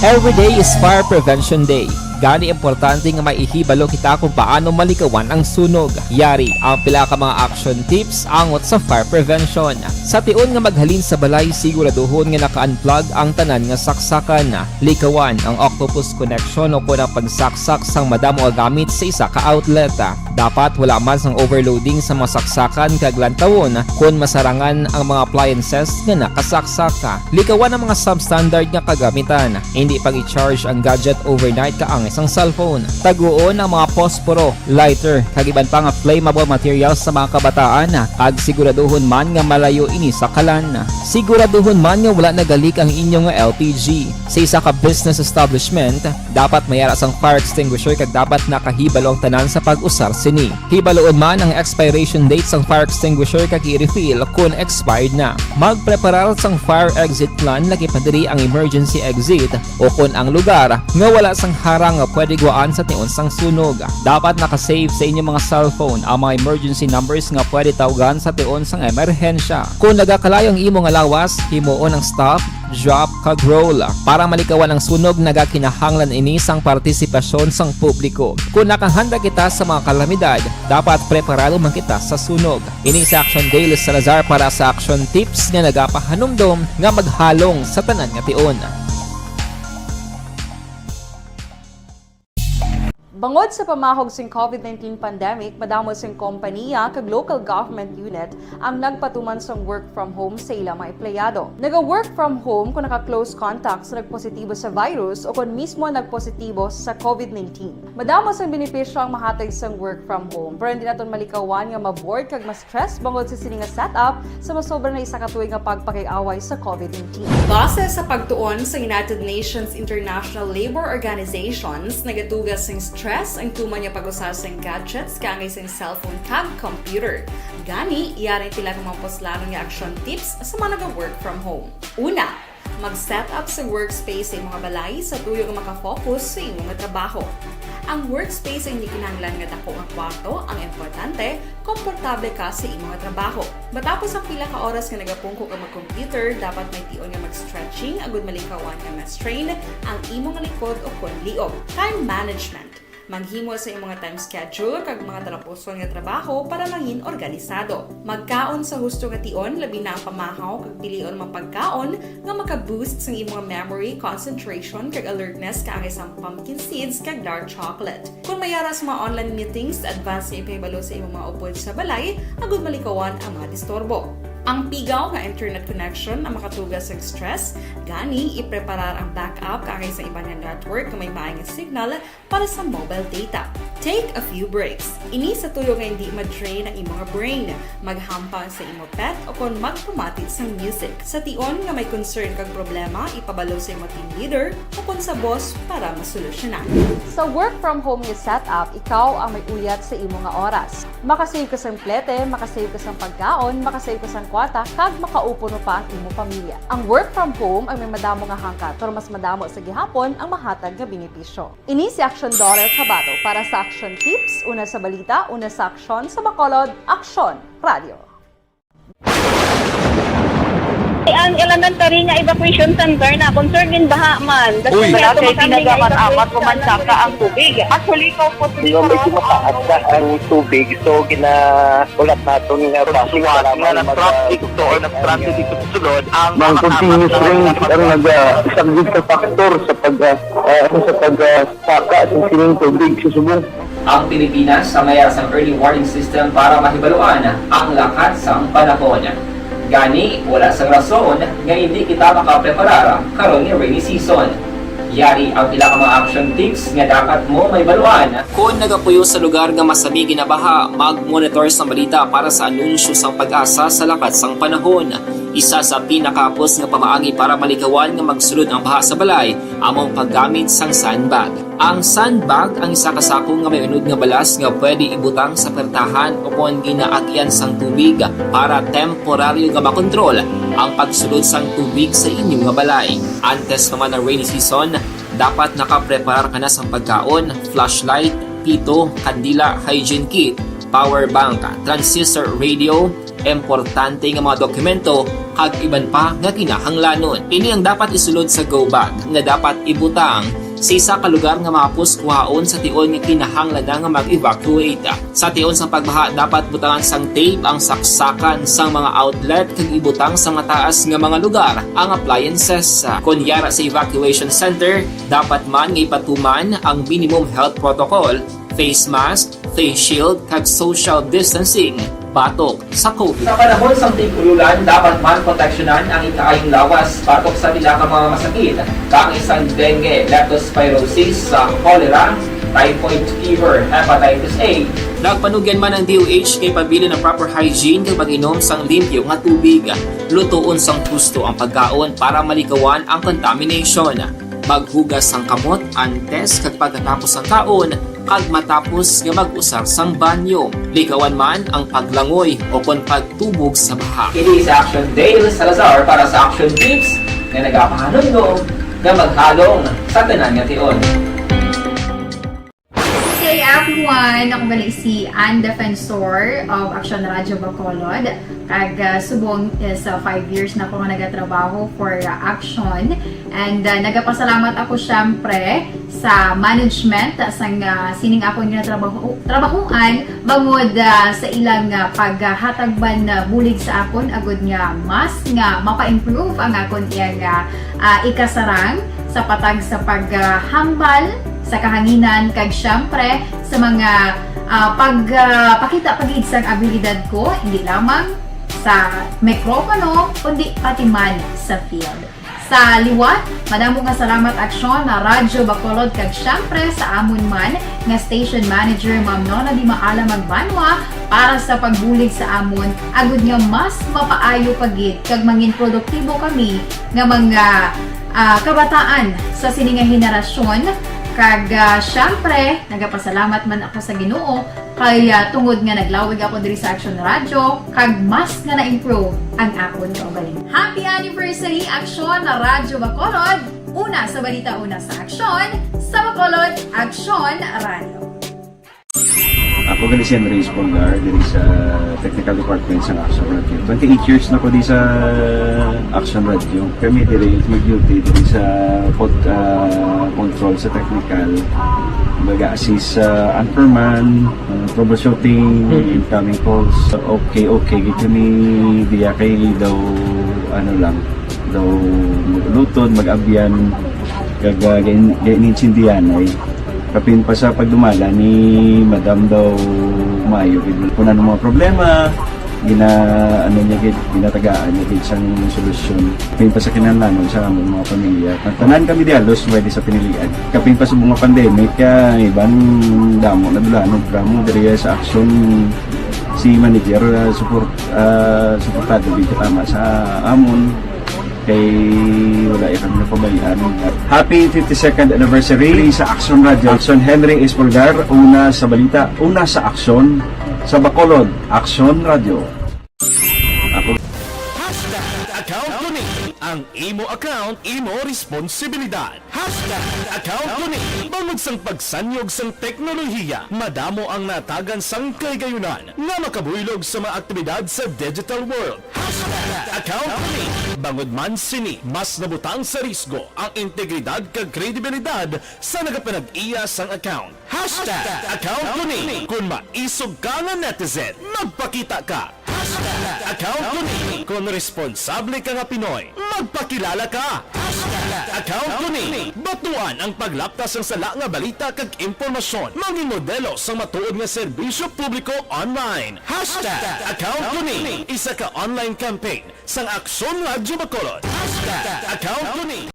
Every day is Fire Prevention Day. Gani importante nga maihibalo kita kung paano malikawan ang sunog. Yari ang pila ka mga action tips angot sa fire prevention. Sa tion nga maghalin sa balay, siguraduhon nga naka-unplug ang tanan nga saksakan. Likawan ang octopus connection o kung ang pagsaksak sang madamo gamit sa isa ka outlet. Dapat wala man sang overloading sa mga saksakan kag lantawon kung masarangan ang mga appliances nga nakasaksaka. Likawan ang mga substandard nga kagamitan. Hindi pag i-charge ang gadget overnight kaang isang cellphone. Taguon ang mga posporo, lighter, kag iban pa nga flammable materials sa mga kabataan. Ag siguraduhon man nga malayo ini sa kalan. Siguraduhon man nga wala nagalik ang inyong LPG. Sa isa ka business establishment, dapat mayara sang fire extinguisher kag dapat nakahibalo ang tanan sa pag-usar sini. Hibaloon man ang expiration date sang fire extinguisher kag i-refill kung expired na. Magpreparar sang fire exit plan lagi pa diri ang emergency exit o kung ang lugar nga wala sang harang nga pwede guwaan sa tion sang sunog. Dapat nakasave sa inyong mga cellphone ang mga emergency numbers nga pwede tawagan sa tion sang emerhensya. Kung nagakalayo ang imong lawas, himuon ang stop, drop, kag roll. Para malikawan ang sunog, nagakinahanglan ini sang partisipasyon sang publiko. Kung nakahanda kita sa mga kalamidad, dapat preparado man kita sa sunog. Ini sa Action Daily Salazar para sa action tips nga nagapahanumdom nga maghalong sa tanan nga tion. Bangod sa pamahog sing COVID-19 pandemic, madamo sing kompanya kag local government unit ang nagpatuman sang work from home sa ilang mga empleyado. Naga-work from home kung naka-close contact sa nagpositibo sa virus o kung mismo nagpositibo sa COVID-19. Madamo sang benepisyo ang mahatag sang work from home, pero hindi naton malikawan nga ma-bored kag ma-stress bangod sa sini nga setup sa masobra na isa ka tuig nga pagpakiaway sa COVID-19. Base sa pagtuon sa United Nations International Labour Organizations, nagatugas sing stress ang tuman niya pag-usar sa gadgets kangay sa cellphone kag computer. Gani, iyaring tila ng mga poslano nga action tips sa mga nag-work from home. Una, mag-set up sa workspace sa mga balay sa tuyo nga makafocus sa imong nga trabaho. Ang workspace ay hindi kinahanglan nga dako ang kwarto, ang importante, komportable ka sa imong nga trabaho. Matapos ang pila ka oras nga nagapungko ka mag-computer, dapat may tion nga mag-stretching agud malikawan nga ma-strain ang imong likod o kon liog. Time management. Maghimo sa imong time schedule kag mga tarapuson nga trabaho para mangin organisado. Magkaon sa husto nga tion, labi na ang pamahaw kag pilion mang pagkaon nga maka-boost sa imong memory, concentration kag alertness kaangay sa pumpkin seeds kag dark chocolate. Kung mayaras mga online meetings, advance na ipahibalo sa imong mga upod sa balay, agud malikawan ang mga disturbo. Ang pigaw nga internet connection ang makatugas sa stress, gani ipreparar ang backup kaangay sa ibang network nga may maayong signal para sa mobile data. Take a few breaks. Ini sa tuyo nga hindi ma-drain ang imong brain, maghampang sa imong pet o kon magpumatid sa music. Sa tion nga may concern kag problema, ipabalo sa imong team leader o kon sa boss para masolusyonan. Sa work from home nga setup, ikaw ang may uyat sa imong nga oras. Makasave ka sa plete, makasave ka sa pagkaon, makasave ka sa kwata, kag makaupo no pa ang imong pamilya. Ang work from home ay may madamo nga hangkat, pero mas madamo sa gihapon ang mahatag nga benepisyo. Ini si Action Dollar Kabato para sa Action Tips, una sa balita, una sa aksyon, sa Bacolod, Action Radio. Ang elementary nga evacuation center na concern din baha man. Uy, kaya kasi pinagamat-amat kumansaka ang tubig. Actually, ikaw po Medyo mataas na ang tubig, so ginaulat natin nga pagsuwag nga ng traffic to or nag-traffic dito sa sulod ang mga continuous rain ang nag-isang sa factor sa pagsaka sa sining tubig sa subong. Ang Pilipinas sa mayroon sa early warning system para mahibaluan ang lakas sa panahon. Gani, wala sang rason nga hindi kita makapreparar karon ni rainy season. Yari ang pila ka mga action tips nga dapat mo may baluan. Kung nagapuyo sa lugar nga masabi ginabaha, mag-monitor sa balita para sa anunsyo sang pag-asa sa lakat sang panahon. Isa sa pinakapos nga pamaagi para malikawan nga magsulod ang baha sa balay, among paggamit sang sandbag. Ang sandbag ang isa ka sako nga may unod nga balas nga pwede ibutang sa pertahan o kung ginaagyan sang tubig para temporaryo nga makontrol ang pagsulod sang tubig sa inyong nga balay. Antes naman ng rainy season, dapat nakapreparar ka na sang pagkaon, flashlight, pito, kandila, hygiene kit, power bank, transistor radio, importante nga mga dokumento kag iban pa nga kinahanglanon. Ini ang dapat isulod sa go bag nga dapat ibutang sa isa ka lugar nga mapus kuhaon sa tion nga kinahanglan nga mag-evacuate. Sa tion sa pagbaha dapat butangan sang tape ang saksakan sang mga outlet kag ibutang sa mataas nga mga lugar ang appliances. Kunyara sa evacuation center, dapat man nga ipatuman ang minimum health protocol, face mask, face shield kag social distancing. Batok sa COVID. Sa panahon sa tig-ululan, dapat man proteksyonan ang ikaayong lawas batok sa pila ka mga masakit. Kang isang dengue, leptospirosis, cholera, typhoid fever, hepatitis A. Nagpanugyan man ang DOH kay pabili ng proper hygiene kag pag-inom sang limpyo nga tubig. Lutuon sang gusto ang pagkaon para malikawan ang contamination. Maghugas sang kamot antes kag pagkatapos ang kaon kag matapos nga mag-usar sang banyo. Likawan man ang paglangoy o kon pagtubog sa baha. Kini sa Action Dale Salazar para sa Action Tips nga nagapahanundong nga maghalong sa tanan nga tion. Hey everyone! Ako gali si Ann Defensor of Action Radio Bacolod. Kag subong is 5 years na ako nga nagatrabaho for Action. And nagapasalamat ako syempre sa management sang sining ako nga trabahuan bangod sa ilang paghatagban na bulig sa akon agud nga mas nga mapa-improve ang akon iyang ikasarang sa patag sa paghambal sa kahanginan kag syempre sa mga pakita pagid sang abilidad ko hindi lamang sa mikropono kundi pati man sa field. Sa liwat, madamo nga salamat Aksyon na Radyo Bacolod kag syempre sa amon man nga station manager Ma'am Nona Di Maala Magbanwa para sa pagbulig sa amon agud nga mas mapaayo pagid kag mangin produktibo kami nga mga kabataan sa sining nga henerasyon. Kag syempre, nagapasalamat man ako sa Ginoo Kaya tungod nga naglawig ako diri sa Action Radio, kag mas nga na-improve ang akon kaugalingon. Happy anniversary Action Radio Bacolod! Una sa balita, una sa aksyon, sa Bacolod, Action Radio. Ako gali si Andres Polgar diri sa Technical Department sa Action Radio. 28 years na ko di sa Action Radio. Kami diri mag-duty diri sa control sa technical. Mag-assist sa anchorman, troubleshooting, incoming calls. Okay. Kami diya kay daw daw lutod, mag-abyan, ganinsindihan ay kapin pa sa pagdumala ni Madam daw Mayo. Kung ano mga problema, ginatagaan niya isang solusyon. Kapin pa sa kinalanon sa among mga pamilya. Tanan kami di halos pwede sa pinilian. Kapin pa sa mga pandemic, kaya ibang damo na dulanon programo diri sa action si manager suportado dito tama sa amon kay wala kami napabayaan. Happy 52nd anniversary sa Action Radio. Action Henry Espolgar, una sa balita, una sa aksyon sa Bacolod, Action Radio. Ako Account ko ni ang imo account, imo responsibilidad. Account ko ni bangod sang pagsanyog sang teknolohiya, madamo ang natagan sang kaygayunan nga makabuylog sa mga aktibidad sa digital world. Account ko ni bangod man sini mas nabutang sa risgo ang integridad kag kredibilidad sa nagapanag-iya sang account. Account ko ni kung maisog ka nga netizen, magpakita ka. Account ko ni kung responsable ka nga Pinoy, magpakilala ka. Account ko ni batuan ang paglaptas ng sala nga balita kag impormasyon, manging modelo sa matuod nga serbisyo publiko online. Account ko ni isa ka online campaign sang Aksyon Radio Bacolod. Account ko ni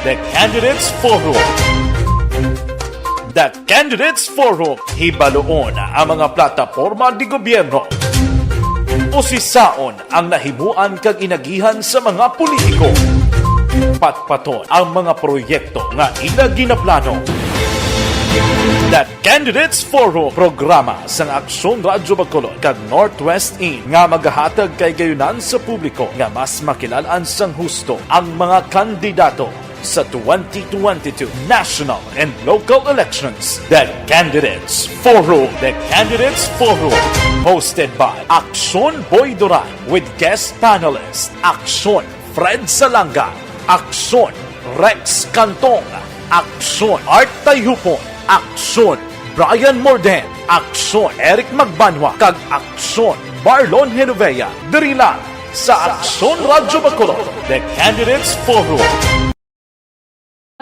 The Candidates Forum. The Candidates Forum, hibaloon ang mga plataporma di gobyerno. Usisaon ang nahimuan kag inagihan sa mga politiko. Patpaton ang mga proyekto nga ila ginaplano. The Candidates Forum, programa sang Aksyon Radio Bacolod kag Northwest In nga magahatag kay gayunan sa publiko nga mas makilalaan sang husto ang mga kandidato sa 2022 national and local elections. The Candidates Forum. The Candidates Forum, hosted by Aksyon Boy Duran with guest panelists Aksyon Fred Salanga, Aksyon Rex Cantong, Aksyon Art Tayhupon, Aksyon Brian Morden, Aksyon Eric Magbanwa, kag Aksyon Marlon Genovea. Diri lang sa Aksyon Radio Bacolod. The Candidates Forum.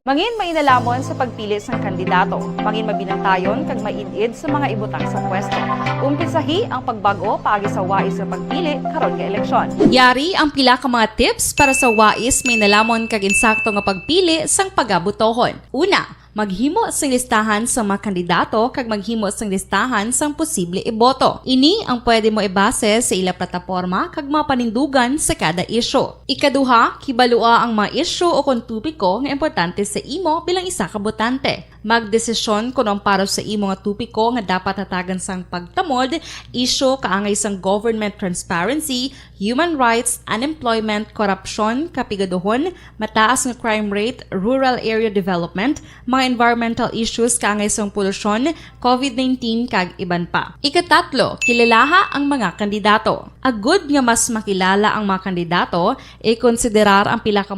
Mangin mainalamon sa pagpili sang kandidato, mangin mabinantayon kag mainid sa mga ibutang sa pwesto. Umpisahi ang pagbago paagi sa wais sa pagpili karon nga eleksyon. Yari ang pila ka mga tips para sa wais may nalamon kag insakto nga pagpili sang pagabutohon. Una, maghimo sang listahan sa mga kandidato kag maghimo sang listahan sang posible iboto. Ini ang pwede mo ibase sa ila plataporma kag mga panindugan sa kada isyu. Ikaduha, kibalua ang mga isyu o kung tupiko nga importante sa imo bilang isa ka botante. Magdesisyon kung ang para sa imo nga tupiko nga dapat hatagan sang pagtamod, isyu kaangay sang government transparency, human rights, unemployment, korupsyon, kapigaduhon, mataas nga crime rate, rural area development, mga environmental issues kaangay sang polusyon, COVID-19 kag iban pa. Ikatatlo, kilalaha ang mga kandidato. Agud nga mas makilala ang mga kandidato, konsiderar ang pila ka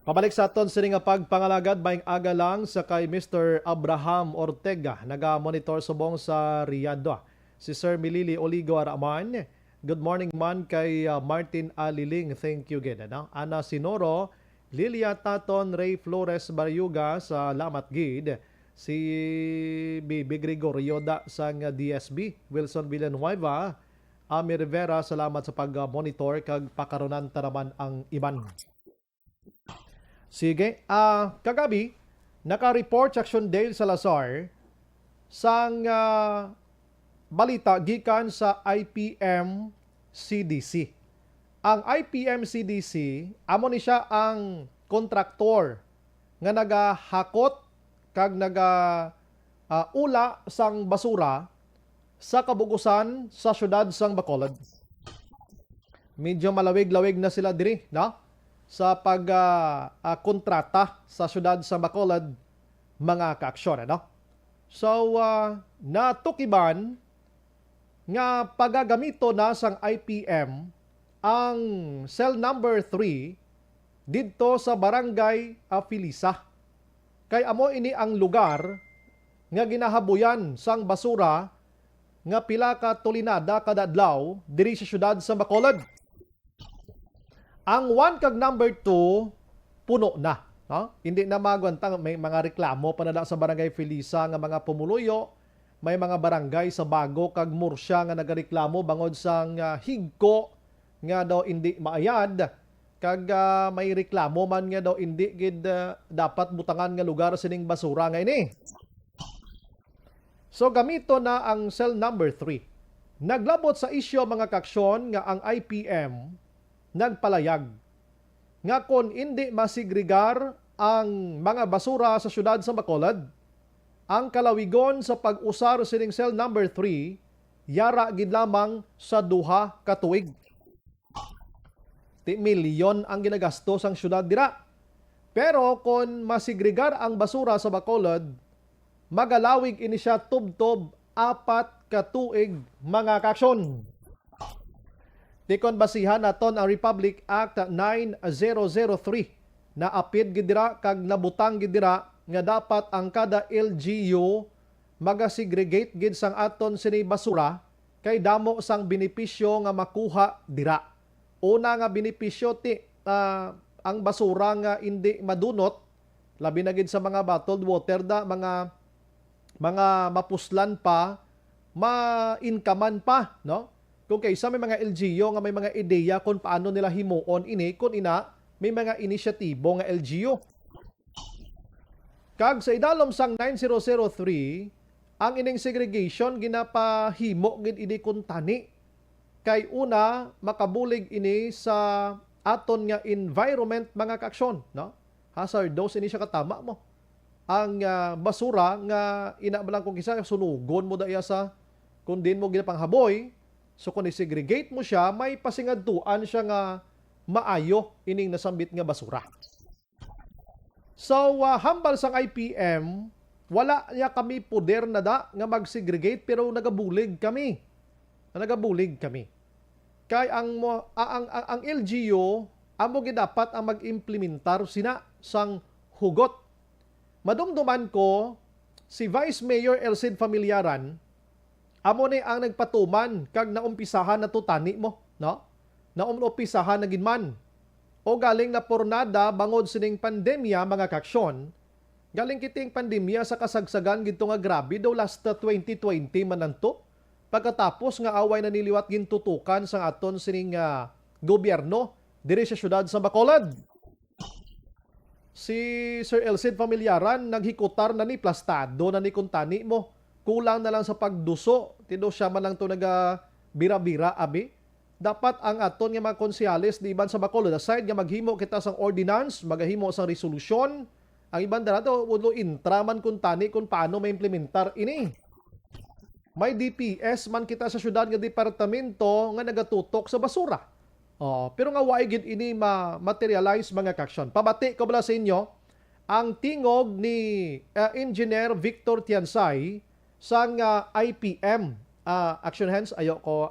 Pabalik sa aton sini nga pagpangalagad maing aga lang sa kay Mr. Abraham Ortega, naga-monitor subong sa Riyadh. Si Sir Milili Oligo Araman, good morning man kay Martin Aliling, thank you gid. Ana Sinoro, Lilia Taton, Ray Flores Baryuga sa Lamat Gid, si Bibi Gregorio da sang DSB, Wilson Villanueva, Ami Rivera, salamat sa pag-monitor kag pakaronan taraman ang iban. Sige, kagabi, naka-report si Action Dale Salazar sang balita gikan sa IPM CDC. Ang IPM CDC, amo ni siya ang kontraktor nga nagahakot kag ula sang basura sa kabugusan sa syudad sang Bacolod. Medyo malawig-lawig na sila diri, no? Sa pagkontrata sa syudad sa Bacolod, mga kaaksyon, ano? So, natukiban nga pagagamito na sang IPM ang cell number 3 didto sa barangay Filisa. Kay amo ini ang lugar nga ginahabuyan sang basura nga pila ka tulinada kada adlaw diri sa syudad sa Bacolod. Ang 1 kag number 2 puno na. No? Hindi na magwantang, may mga reklamo panada sa barangay Filisa nga mga pumuluyo, may mga barangay sa Bago kag Murcia nga nagareklamo bangod sang higko nga daw hindi maayad, kag may reklamo man nga daw hindi gid dapat butangan nga lugar sining basura nga ini. So gamito na ang cell number 3. Naglabot sa isyo mga kaksyon nga ang IPM nagpalayag nga kung hindi masigregar ang mga basura sa syudad sa Bacolod, ang kalawigon sa pag-usar sining cell number 3 yara gid lamang sa 2 ka tuig. Milyon ang ginagastos ang syudad dira. Pero kung masigregar ang basura sa Bacolod, magalawig ini siya tubtob 4 ka tuig mga kaksyon. Tikon basihan naton ang Republic Act 9003 na apid gidira kag nabutang gidira nga dapat ang kada LGU magasegregate gid sang aton sini basura kay damo sang benepisyo nga makuha dira. Una nga benepisyo ti ang basura nga hindi madunot, labi na gid sa mga bottled water da, mga mapuslan pa, ma-inkaman pa, no? Kung kaysa may mga LGU nga may mga ideya kung paano nila himuon ini, kung ina may mga inisyatibo nga LGU. Kag sa idalom sang 9003, ang ining segregation ginapahimo gid ini kun tani. Kay una makabulig ini sa aton nga environment mga kaaksyon, no? Hazardous ini siya katama mo. Ang basura nga ina balang kung kisa sunugon mo daya sa kung din mo ginapanghaboy. So kung i-segregate mo siya, may pasingadtuan siya nga maayo ining nasambit nga basura. So hambal sang IPM, wala niya kami poder na da nga mag-segregate pero nagabulig kami. Kay ang LGU amo gid dapat ang mag-implementar sina sang hugot. Madumduman ko si Vice Mayor Elcid Familiaran, amo ni ang nagpatuman kag naumpisahan na tutani mo, no? Naumpisahan na ginman. O galing na pornada bangod sining pandemya mga kaksyon, galing kiting pandemya sa kasagsagan gito nga grabe daw last 2020 mananto. Pagkatapos nga away na niliwat gintutukan sa aton sining gobyerno diri sa syudad sa Bacolod. si Sir Elcid Familiaran naghikutar na ni plastado na ni kuntani mo. Kulang na lang sa pagduso. Tido siya man lang to naga bira-bira abi. Dapat ang aton nga mga konsyales di iban sa Bacolod aside nga maghimo kita sang ordinance, maghimo sang resolusyon. Ang iban darato ulo intraman kuntani kung paano maimplementar ini. May DPS man kita sa syudad nga departamento nga nagatutok sa basura. Pero nga why gid ini ma-materialize mga kaksyon. Pabati ko bala sa inyo ang tingog ni Engineer Victor Tiansay sang IPM Action Hands,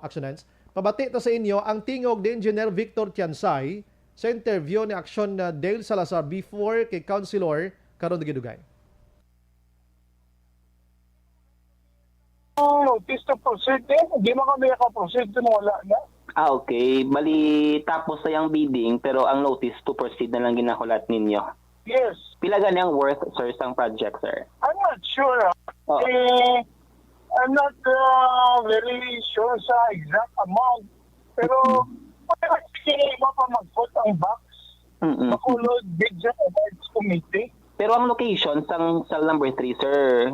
Action Hands. Pabati ta sa inyo ang tingog ni Engineer Victor Tiansay sa interview ni Action Dale Salazar before kay Councilor karon gidugay. Notice to proceed hindi mo kami naka-proceed kung wala na. Okay. Bali, tapos na yung bidding, pero ang notice to proceed na lang ginakulat ninyo. Yes. Pila gani ang worth, sir, sang project, sir? I'm not sure. I'm not very sure sa exact amount. Pero, sige, iba pa mag-put ang box. Bacolod Bids and Awards Committee. Pero ang location sang cell number 3, sir,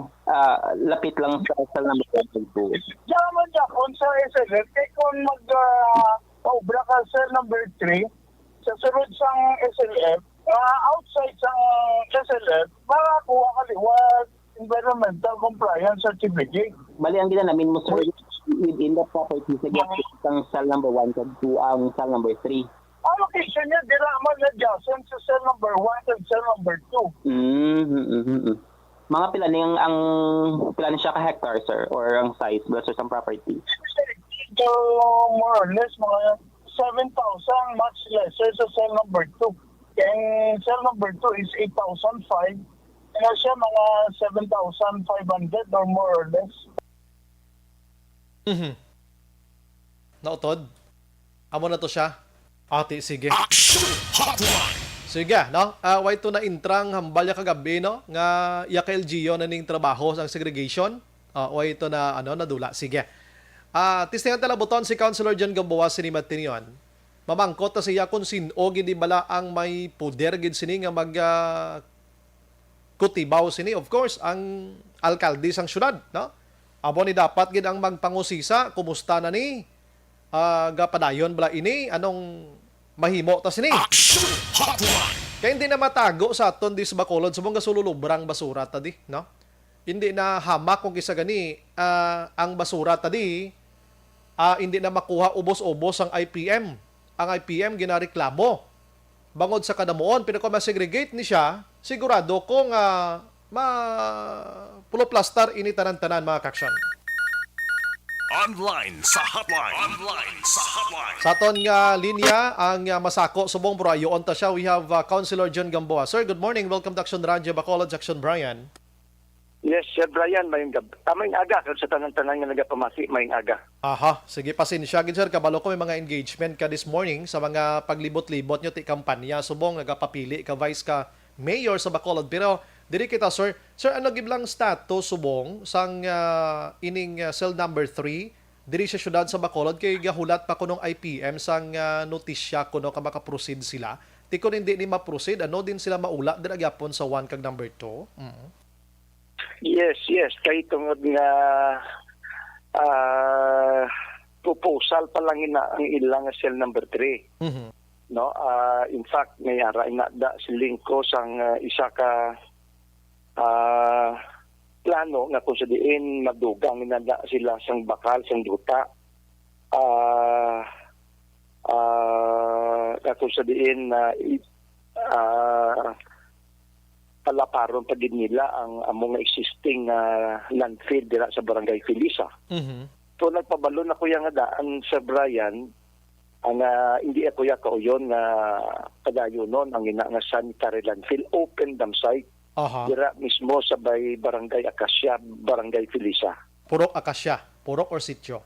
lapit lang sa cell number 2. Diyaman niya kung sa SLF, kaya kung mag-obra ka cell number 3, sa sunod sang SLF, outside sang SLF, makakuha ka liwat environmental compliance certificate. Bali, ang ginanamin mo, sir, within the property, sige, ang cell number 1 at 2 ang cell number 3. Ang location niya, di naman na-adjacent sa cell number 1 and cell number 2. Mga pila ni siya ka-hectare, sir, or ang size versus ang property? So, more or less, mga 7,000, much lesser sa cell number 2. And cell number 2 is 8,005. Kaya siya mga 7,500 or more or less. Nautod? Amo na to siya? Ati, sige. Sige, no? Way to na intrang hambalya kagabi, no? Nga YAKLGO na ning trabaho sang segregation. Way to na, nadula. Sige. Tistingan tala buton si Councilor John Gamboa sinimat tiniyon. Mamangkot ta siya kung sino gindi bala ang may puder gid sini nga mag kutibaw sini. Of course, ang alkalde sang syudad, no? Abo ni dapat gid ang magpangusisa, kumusta na ni? Gapadayon bala ini, anong mahimo ta sini? Kaya hindi na matago sa aton di sa Bacolod, subong gasululubrang basura tadi, no? Hindi na hamak kung kisa gani ang basura tadi, hindi na makuha ubos-ubos ang IPM. Ang IPM ginareklamo. Bangod sa kadamuon, pinaka-segregate ni siya, sigurado kung puloplastar ini tanan-tanan mga kaksyon. Online sa hotline. Sa aton nga linya, ang masako subong bro, ayon ta siya. We have Councilor John Gamboa. Sir, good morning. Welcome to Action Radio Bacolod, Action Brian. Yes, Sir Brian, maying aga. Kasi sa tanan-tanan nga nagapamasi, maying aga. Aha, sige, pasensya gid sir, kabalo ko may mga engagement ka this morning sa mga paglibot-libot nyo ti kampanya, subong nagapapili ka vice ka mayor sa Bacolod. Pero diri kita sir, ano giblang status subong sang ining cell number 3 diri sa syudad sa Bacolod kay gahulat pa kunong IPM sang notisya kuno ka maka-proceed sila. Ti kun hindi ni ma-proceed, ano din sila maula dira gyapon sa 1 kag number 2. Yes. Kay tungod nga proposal pa lang ina ang ilang cell number 3. No, in fact may ara inada siling ko sang isa ka plano nga kung sa diin madugang inada sila sang bakal sang duta. Kung sa diin palaparon pa din nila ang among existing landfill dira sa Barangay Felisa. So nagpabalo na ko yung daan sa Brian, ang hindi ako kauyon nga padayonon ang ina nga sanitary landfill, open dam site. Dira mismo sa Barangay Acacia, Barangay Felisa. Purok Acacia? Purok or sitio?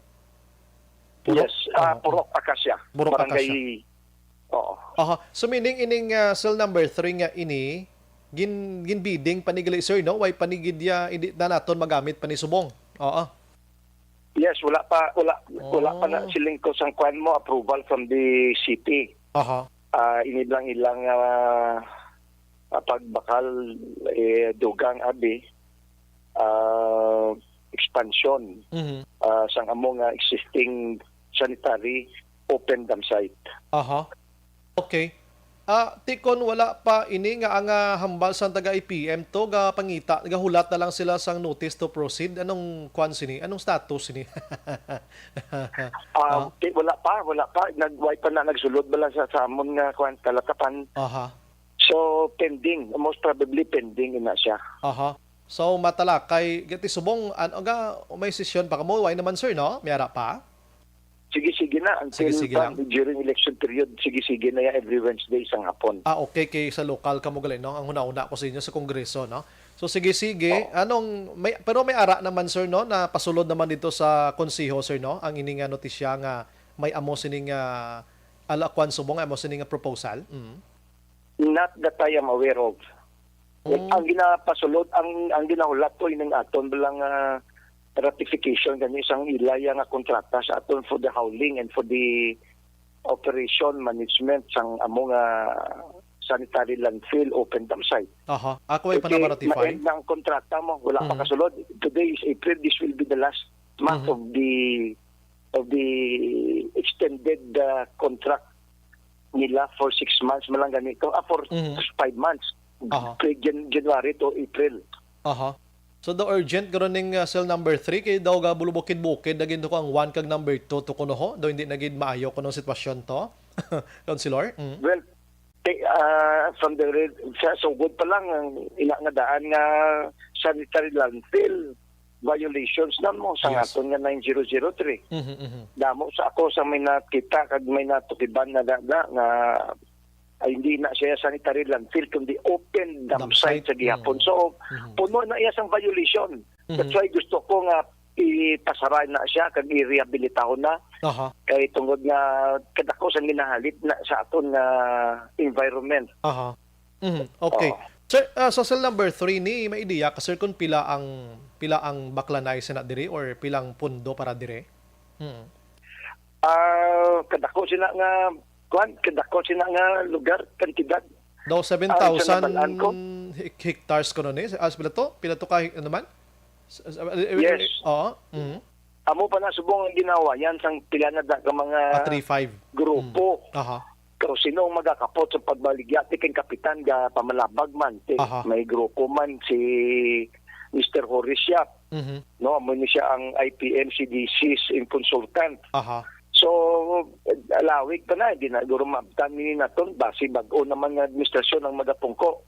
Yes, Purok Acacia. Barangay. Oo. So meaning ining cell number 3 nga ini, ginbidding panigili sir, no? Why panigid ya hindi na naton magamit pa ni subong. Yes, wala pa na siling ko sang kwan mo approval from the city. Iniblang ilang pagbakal dugang abi expansion sang among existing sanitary open dam site. Aha. Okay. Tikon wala pa ini nga ang hambal sa taga IPM to ga pangita gahulat na lang sila sang notice to proceed. Anong kwan sini? Anong status sini? Wala pa nagway pa na nagsulod bala sa amon nga kwan kalatapan. Aha. So pending, most probably pending na siya. Aha. So matala kay gati subong ano ga may session pa kamo way naman sir no? Mayara pa. Sige na until Sige lang. during election period, sige na ya every Wednesday sang hapon. Okay kay sa lokal kamo gali no. Ang una-una ko sa inyo sa kongreso no. So sige. Anong pero may ara naman sir no na pasulod naman dito sa konseho sir no. Ang ining notisya nga may amo sining alakwan subong amo sining proposal. Not that I am aware of. Ang ginapasulod, ang ginahulat ko ining aton bilang ratification kani isang ilaya nga kontrata sa aton for the hauling and for the operation management sang among sanitary landfill open dam site. Aha. Ako ay panama-ratify. Ma-end na ang kontrata mo, wala pa kasulod. Today is April, this will be the last month of the extended contract nila for 6 months malang ganito, for 5 months. January to April. Aha. So the urgent karoning cell number 3 kay daw ga bulubukid-bukid dagin to ko ang 1 kag number 2 to kuno ho daw hindi nagid maayo kuno sitwasyon to. Councilor? Well, from the so good pa lang ang ina nga daan nga sanitary landfill violations na mo sa aton nga 9003. Damo sa ako sa may nakita kag may natukiban na nga ay hindi na siya sanitary landfill kundi open dam site sa gihapon. So puno na iya sang violation. That's why gusto ko nga ipasara na siya kag i-rehabilitahon na. Kay tungod nga kadako sa ginahalit na sa aton nga environment. Okay. Sir, sa cell number 3 ni may ideya ka sir kung pila ang baklanay sa diri or pilang pundo para dire? Kadako sila nga lugar, kantidad. Daw 7,000 hectares ko nun eh. Pila to ka naman? Yes. Oo. Amo pa na subong ang ginawa yan sang pila na ka mga 3-5 grupo. Pero sino ang magakapot sa pagbaligyati kay kapitan ga pamalabag man. May grupo man si Mr. Horace Yap. No, amo ni siya ang IPM CDC's consultant. So, alawig pa na, hindi na gurumabtan ni naton, basi bago naman ng administrasyon ng magapungko.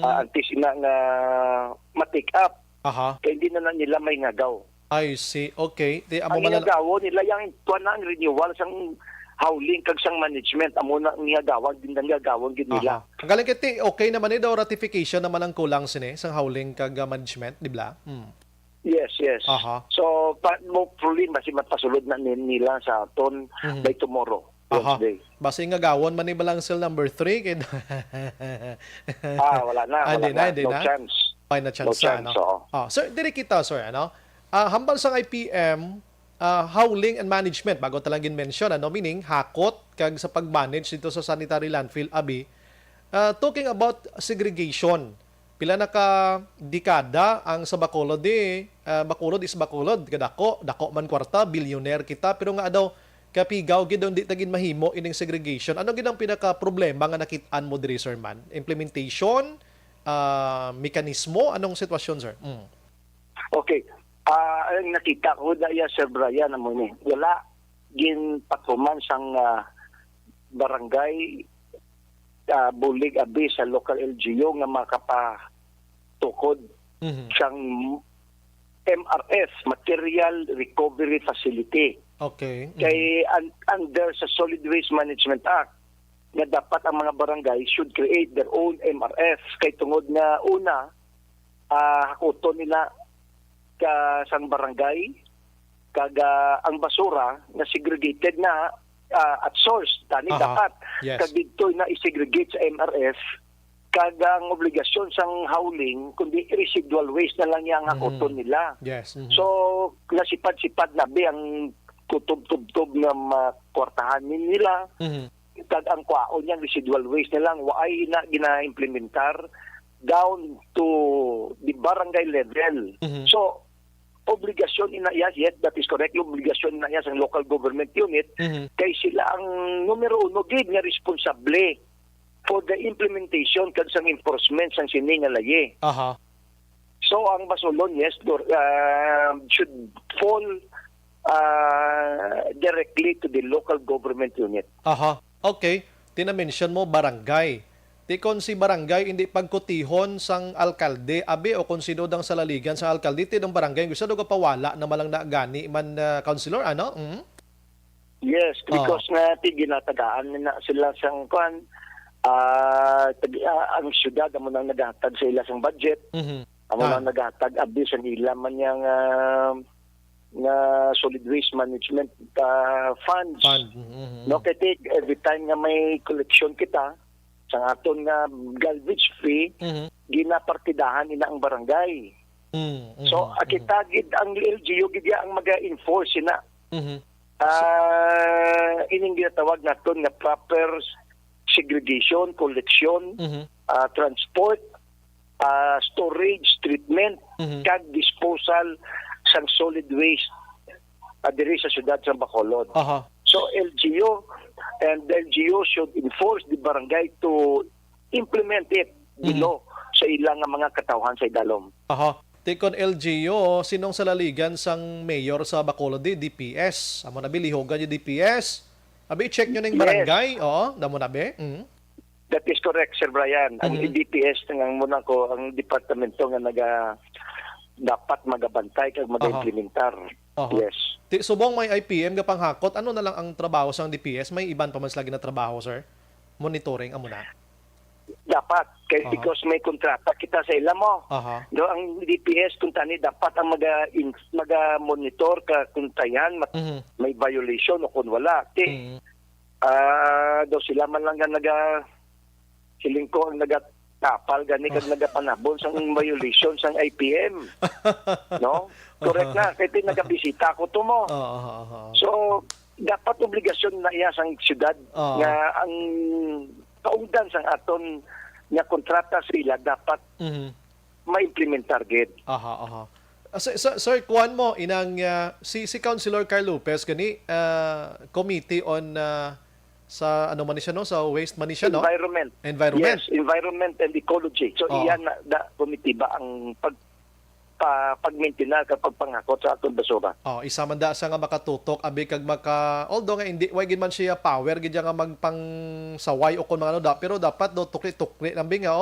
Antis na nga ma-take up. Kaya hindi na nila may ngagaw. I see. Okay. Ang ngagaw nila yung tuwan na ang renewal sang howling kag sang management. Amo na ngagawag din ng ngagawag din nila. Ang galing kiti, okay naman daw ratification naman ang kulang sini sang howling kag management, di ba? Yes. So, hopefully, basi matasulod na nila sa aton by tomorrow, Wednesday. Basi nga gawon man ni balang cell number 3 kay wala na. No chance. Ay na chance no. Sir, diri kita sir hambal sang IPM howling and management bago talangin mention meaning hakot kag sa pag-manage dito sa sanitary landfill abi. Talking about segregation. Pila na ka dekada ang sa Bacolod Bacolod is Bacolod kadako dako man kwarta billionaire kita pero nga daw kapigaw gid daw di tagin mahimo ining segregation. Ano gid ang pinaka problema nga nakit-an mo diri sir man? Implementation, mekanismo, anong sitwasyon sir? Okay. Ang nakita ko daya Sir Brian amo ni wala gin patuman sang barangay bulig abi sa local LGU nga makapatukod siyang MRF, Material Recovery Facility. Okay. Kay under sa Solid Waste Management Act nga dapat ang mga barangay should create their own MRF kay tungod nga una hakuton nila ka sang barangay kag ang basura na segregated na at source tani dapat kag dito na i-segregate sa MRF kag ang obligasyon sang howling kundi residual waste na lang yang hakuton nila. So nasipad-sipad na ang kutob-tub-tub nga makwartahan nila kag ang kwaon niyang residual waste na lang waay na gina-implementar down to the barangay level. So obligasyon ina iya, yes, that is correct, obligasyon na iya sa local government unit kay sila ang numero uno gid nga responsable for the implementation kag sang enforcement sang sini nga laye. So ang basulon, yes, should fall directly to the local government unit. Okay, tinamention mo barangay. Tikon si barangay hindi pagkutihon sang alkalde abi o kung sino dang salaligan sa alkalde ti ng barangay gusto daw pawala na malang na gani man councilor ano? Yes, because nga ti ginatagaan na sila sang kuan ang syudad amo nang naghatag sa ila sang budget. Amo nang naghatag abi sa nila man yang nga solid waste management funds. No kay every time nga may collection kita sa aton nga garbage fee, ginapartidahan ina ang barangay. So, kita gid ang LGU gid ang maga-enforce ina. Ining ginatawag naton nga proper segregation, collection, transport, storage, treatment, kag disposal sang solid waste diri sa syudad sa Bacolod. So LGU and the LGU should enforce the barangay to implement it below sa ilang mga katawhan sa idalom. Tikon LGU, sinong salaligan sang mayor sa Bacolod DPS? Amo na bilihogan yung DPS. Abi check nyo ng barangay. Oo, damo na be. That is correct, Sir Brian. Ang DPS ng muna ko ang departamento nga dapat magabantay kag mag-implementar. Yes. Subong may IPM gapang hakot, ano na lang ang trabaho sa DPS? May iban pa mas lagi na trabaho, sir? Monitoring amo na. Dapat because may kontrata kita sa ila mo. Do ang DPS kung tani dapat ang maga-monitor ka kung tayan may violation o kung wala. Do sila man lang siling ko ang tapal gani kag nagapanabon sang violation sang IPM. No? Correct na. Kaya nagabisita ko to mo. So, dapat obligasyon na iya sang syudad nga ang kaungdan sang aton nga kontrata sila dapat ma-implementar gid. Sir, kuan mo inang si Councilor Carl Lopez gani committee on sa ano man siya no sa waste man siya no environment. Yes, environment and ecology. So iyan na komitiba ang pag-maintain kapag pangakot sa atong basura. Isa man da sa nga makatutok abi kag although nga hindi way gid man siya power gid nga magpang saway o kun mga ano pero dapat do tukli lambi nga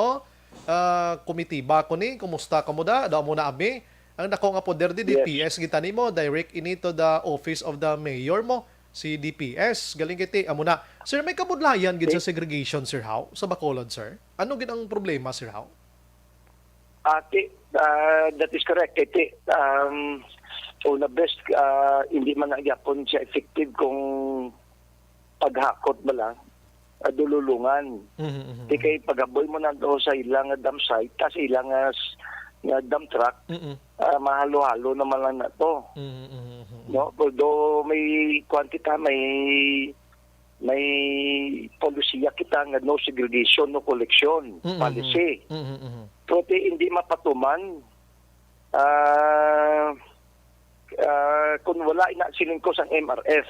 komitiba ko ni kumusta kamo da mo na abi ang dako nga poder di DPS gitani mo direct ini to the office of the mayor mo si DPS, galing kiti, amo na. Sir, may kabudlayan gid sa segregation, Sir How, sa Bacolod, sir? Ano gid ang problema, Sir How? That is correct, kiti. Una best, hindi man nagyapon siya effective kung paghakot ba lang, dululungan. Di kay pagaboy mo na do sa ilang dump site, tas ilang dump truck, mahalo-halo naman lang na to. No, although may quantity may polisiya kita nga no segregation, no collection policy. Pero hindi mapatuman kung wala ina siling ko sang MRF.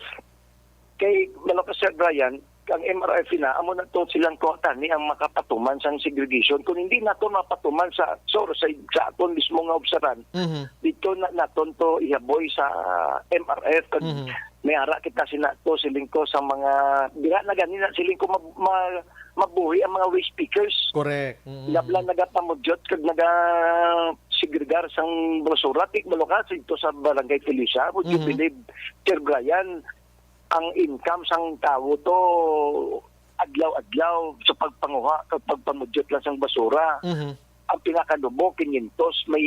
Kay malakas Sir Brian, ang MRF na amo na to silang kota ni ang makapatuman sang segregation kung hindi nato mapatuman sa aton mismo nga observan dito na naton to ihaboy sa MRF kag may ara kita sinato siling ko sa mga dira na ganina siling ko mabuhi ang mga waste pickers. Correct. Labla nagapamudyot kag segregar sang basura tik balokas ito sa barangay Felicia. Would you believe, Sir Brian, ang income sang tao to adlaw-adlaw sa pagpanguha at pagpamudyot lang sang basura. Ang pinakadubo 500, may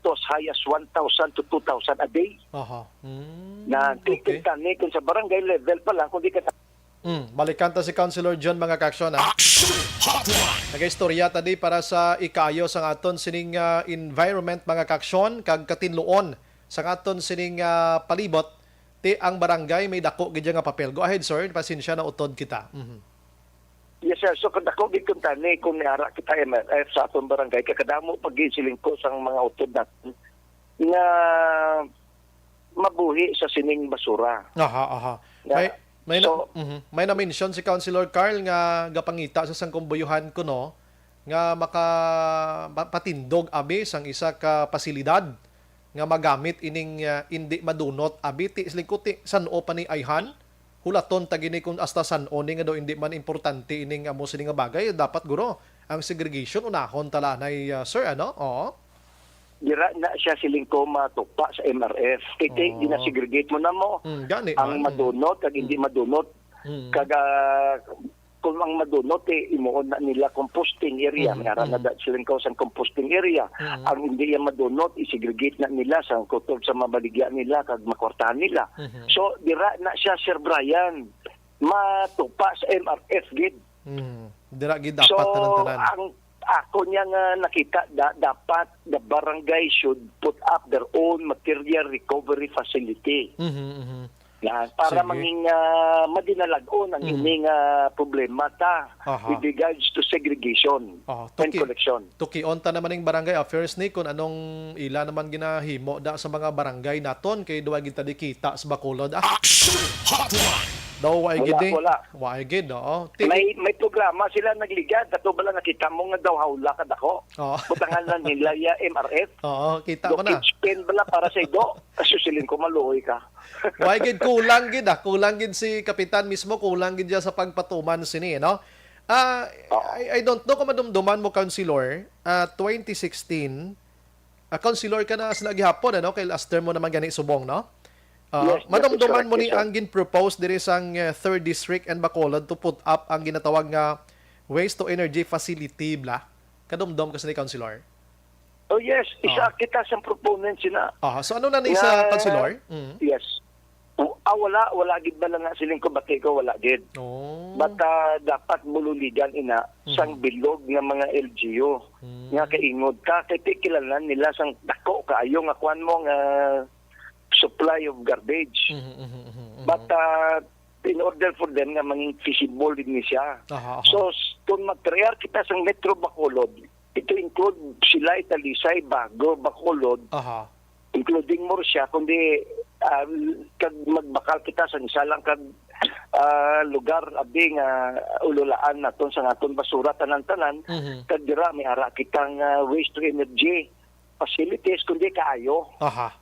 as high as 1,000 to 2,000 a day. Na kita ni kung sa barangay level pa lang kundi ka balikan ta si Councilor John mga kaksyon ha. Nagaistorya tadi para sa ikayo sa aton sining environment mga kaksyon kag katinluon sa aton sining palibot ti ang barangay may dako gid nga papel. Go ahead, sir. Pasensya na utod kita. Yes, sir. So, kada ko gikuntani kung niara kita MRF sa atong barangay, kakadamo pag-isiling ko sa mga utod natin nga mabuhi sa sining basura. Aha. May na-mention si Councilor Carl nga gapangita sa sangkumbuyuhan ko no nga patindog abi sang isa ka pasilidad nga magamit ining hindi madunot abi ti slingkuti san-o pa ni ayhan hulaton tagini kung hasta san-o ni nga do hindi man importante ining amo sini nga bagay dapat guro ang segregation unahon tala nay sir ano oo Dira na siya siling ko matupa sa MRF. Kaya ginasegregate mo na mo. Gani, ang madunot, kag hindi madunot. Kaga, kung ang madunot, imuon na nila composting area. Mayroon na siling ko sa composting area. Ang hindi yung madunot, isegregate na nila sa kutog sa mabaligya nila, kag makwartahan nila. So, dira na siya, Sir Brian, matupa sa MRF gid. Dira gid dapat tanan-tanan. Ang ako niya nga nakita dapat the barangay should put up their own material recovery facility. Yan, para maging madinalagon ang ining problema ta with regards to segregation and collection. Tukion ta naman ng barangay affairs ni kung anong ila naman ginahimo da sa mga barangay naton kay duwa gid ta dikita sa Bacolod. Action Hotline. Daw wa gid. Wala. Wa gid no. May programa sila nagligad ato bala nakita mo nga daw hawla kad ako. Butangan lang nila ya MRF. Oo, kita ko na. Spend bala para sa ido. Kasusilin ko maluoy ka. Wa gid kulang gid kulang gid si kapitan mismo kulang gid sa pagpatuman sini no. I don't know kung madumduman mo councilor 2016 councilor ka na sa gihapon ano kay last term mo naman gani subong no. Yes, madumduman mo ni ang gin-propose diri sang 3rd District and Bacolod to put up ang ginatawag nga waste to energy facility bla. Kadumdum ka sa ni councilor? Oh yes, isa kita sa proponent sina. So ano na ni sa councilor? Yes. Wala gid ba lang nga siling ko bati ko wala gid. But dapat mululigan ina sang bilog nga mga LGU nga kaingod ka kay tikilalan nila sang dako kaayo nga kuan mo nga supply of garbage. But in order for them nga maging feasible din siya. So, kung mag-trial kita sa Metro Bacolod, ito include sila Talisay, Bago, Bacolod, including Murcia, kundi kag magbakal kita sa isa lang kag lugar abi nga ululaan naton sa aton basura tanan-tanan, kag dira may ara kitang waste to energy facilities kundi kaayo.